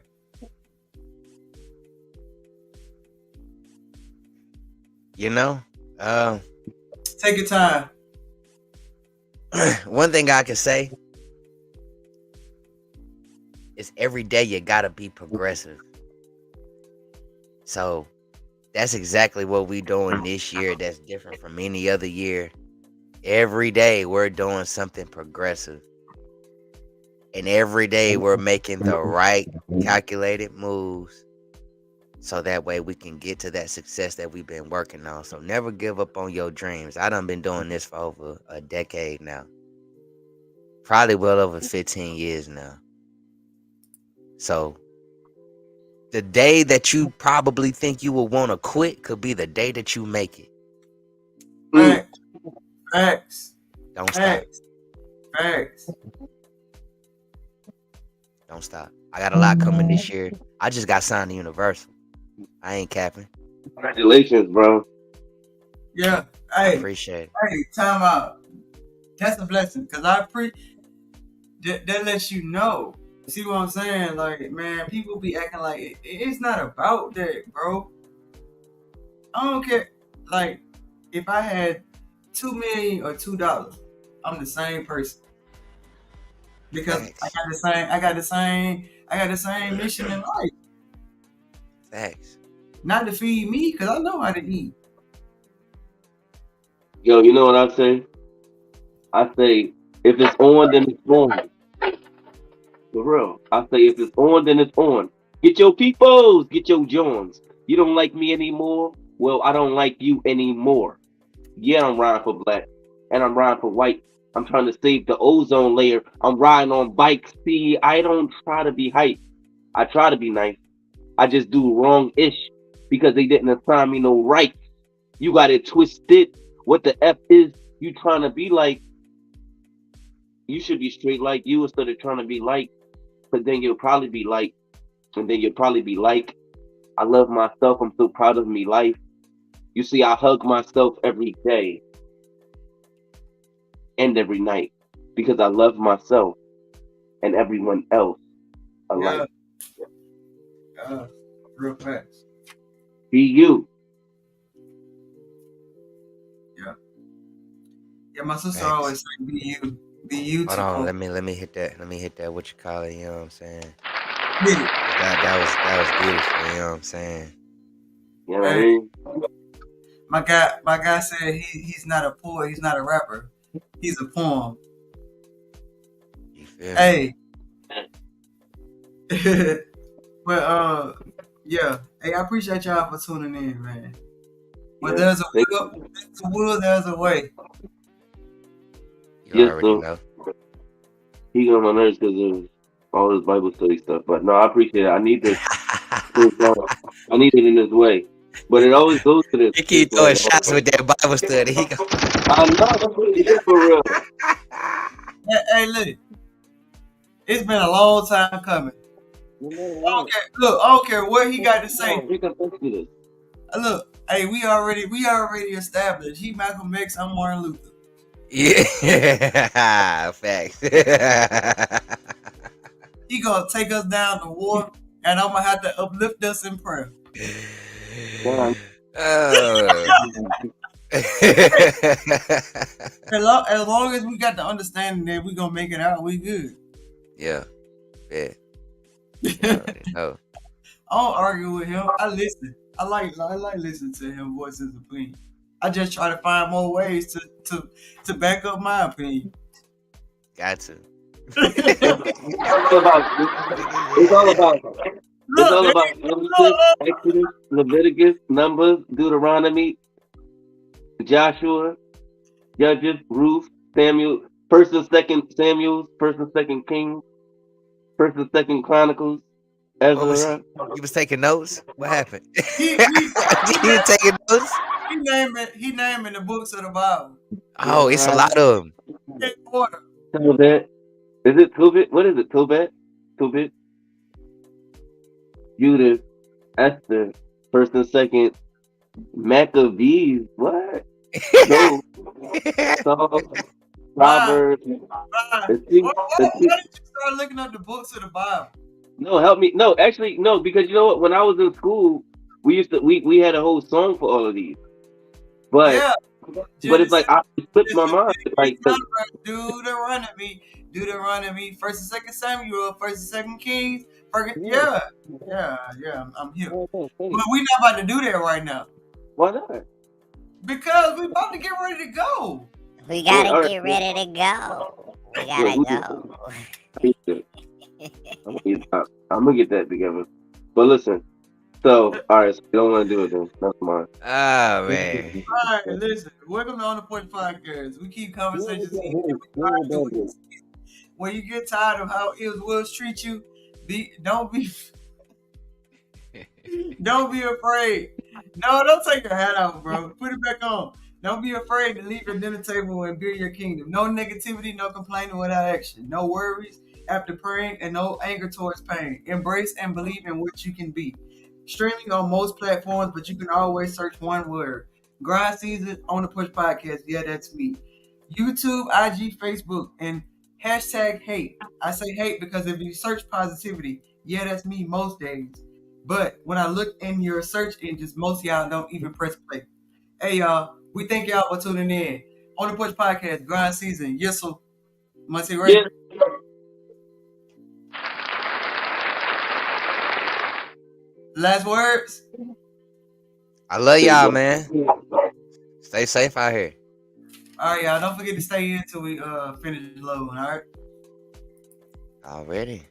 S1: You know?
S3: Take your time.
S1: One thing I can say is every day you gotta be progressive. So that's exactly what we doing this year that's different from any other year. Every day we're doing something progressive. And every day we're making the right calculated moves so that way we can get to that success that we've been working on. So never give up on your dreams. I done been doing this for over a decade now. Probably well over 15 years now. So the day that you probably think you will want to quit could be the day that you make it.
S3: Facts.
S1: Don't stop.
S3: Facts.
S1: Don't stop. I got a lot coming this year. I just got signed to Universal. I ain't capping.
S2: Congratulations, bro.
S3: Yeah.
S1: I
S3: Hey,
S1: appreciate it.
S3: hey, time out. That's a blessing, cause that lets you know. See what I'm saying? Like, man, people be acting like it's not about that, bro. I don't care. Like, if I had $2 million or $2, I'm the same person because
S1: Facts.
S3: I got the same mission in life.
S1: Facts.
S3: Not to feed me, because I know how to eat.
S2: Yo, you know what I say? I say if it's on, then it's on. For real. I say if it's on, then it's on. Get your peoples, get your Johns. You don't like me anymore? Well, I don't like you anymore. Yeah, I'm riding for black, and I'm riding for white. I'm trying to save the ozone layer. I'm riding on bikes. See, I don't try to be hype. I try to be nice. I just do wrong ish because they didn't assign me no rights. You got it twisted. What the F is you trying to be like? You should be straight like you instead of trying to be like, because then you'll probably be like, and then you'll probably be like, I love myself. I'm so proud of me life. You see, I hug myself every day and every night because I love myself and everyone else alike.
S3: Yeah, real facts.
S2: Be you.
S3: Yeah, yeah. My sister
S1: Facts.
S3: always say, be you
S1: Hold
S3: too."
S1: on, let me hit that. Let me hit that. What you call it? You know what I'm saying?
S3: Get it.
S1: That was beautiful. You know what I'm saying?
S2: You know what I
S3: Hey,
S2: mean?
S3: my guy said he's not a poet, he's not a rapper, he's a poem.
S1: You feel me?
S3: Hey, but yeah. Hey, I appreciate y'all for tuning in, man. But
S2: Yeah.
S3: there's a will, there's a way.
S1: You
S2: Yes,
S1: already
S2: so
S1: know.
S2: he got on my nerves because of all this Bible study stuff. But no, I appreciate it. I need this. I need it in this way. But it always goes to this.
S1: He
S2: It's
S1: keep throwing
S2: like,
S1: shots with that Bible study. He go.
S2: I know that's what it is for real.
S3: Hey, look, it's been a long time coming.
S2: You know
S3: I
S2: what?
S3: don't care. Look, I don't care what he got to say.
S2: We can fix this.
S3: Look, hey, we already established. He Malcolm X, I'm Martin Luther.
S1: Yeah, facts.
S3: He gonna take us down to war, and I'm gonna have to uplift us in prayer.
S2: Yeah.
S1: Oh.
S3: As long as we got the understanding that we gonna make it out, we good.
S1: Yeah, yeah. You
S3: I
S1: already know.
S3: don't argue with him. I listen. I like listening to him voice his opinion. I just try to find more ways to back up my opinion.
S1: Got to.
S2: It's all about. It's all about. It's
S3: Look,
S2: all
S3: there
S2: about
S3: you
S2: Genesis,
S3: go.
S2: Exodus, Leviticus, Numbers, Deuteronomy, Joshua, Judges, Ruth, Samuel, First and Second Samuel, First and Second Kings, First and Second Chronicles,
S1: What was
S2: Ezra.
S1: you was taking notes? What happened?
S3: He
S1: You taking notes?
S3: he naming the books of the Bible
S1: Oh, it's a lot of them.
S3: in order.
S2: Tobit. Is it Tobit? What is it? Tobit? Tobit? Judas, Esther, First and Second Maccabees. What? No. Psalms,
S3: Why?
S2: Proverbs.
S3: Why?
S2: The thing,
S3: Why
S2: the thing,
S3: did you start looking up the books of the Bible?
S2: no, help me. No, actually, no, because you know what? When I was in school, we had a whole song for all of these. But
S3: Yeah,
S2: it's like
S3: Genesis,
S2: I it slipped my mind.
S3: Leviticus,
S2: Like, 'cause
S3: Numbers, Deuteronomy, First and Second Samuel, First and Second Kings.
S2: yeah,
S3: Yeah. I'm here,
S2: yeah,
S3: but
S2: yeah,
S3: we not about to do that right now
S2: why not?
S3: because we about to get ready to go.
S6: We
S2: Yeah,
S6: gotta
S2: all right.
S6: get ready to go. We
S2: Yeah,
S6: gotta
S2: we
S6: go.
S2: need to- I'm gonna get that together. But listen, so all right, so you don't want to do it then. That's mine.
S1: Oh man.
S3: All right, listen. Welcome to On the Porch Podcast. We keep conversations easy. We try to do it. When you get tired of how ills wills treat you, don't be afraid. No, don't take your hat off, bro. Put it back on. Don't be afraid to leave your dinner table and build your kingdom. No negativity, no complaining without action. No worries after praying, and no anger towards pain. Embrace and believe in what you can be. Streaming on most platforms, but you can always search one word. Grind Season on the Push Podcast. Yeah, that's me. YouTube, IG, Facebook, and Hashtag hate. I say hate because if you search positivity, yeah, that's me most days. But when I look in your search engines, most of y'all don't even press play. Hey, y'all, we thank y'all for tuning in. On the Porch Podcast, grind season. Yes, sir. Monty Ray.
S2: Yeah.
S3: Last words.
S1: I love y'all, man. Stay safe out here.
S3: All right, y'all. Don't forget to stay in until we finish loading. All right.
S1: Already.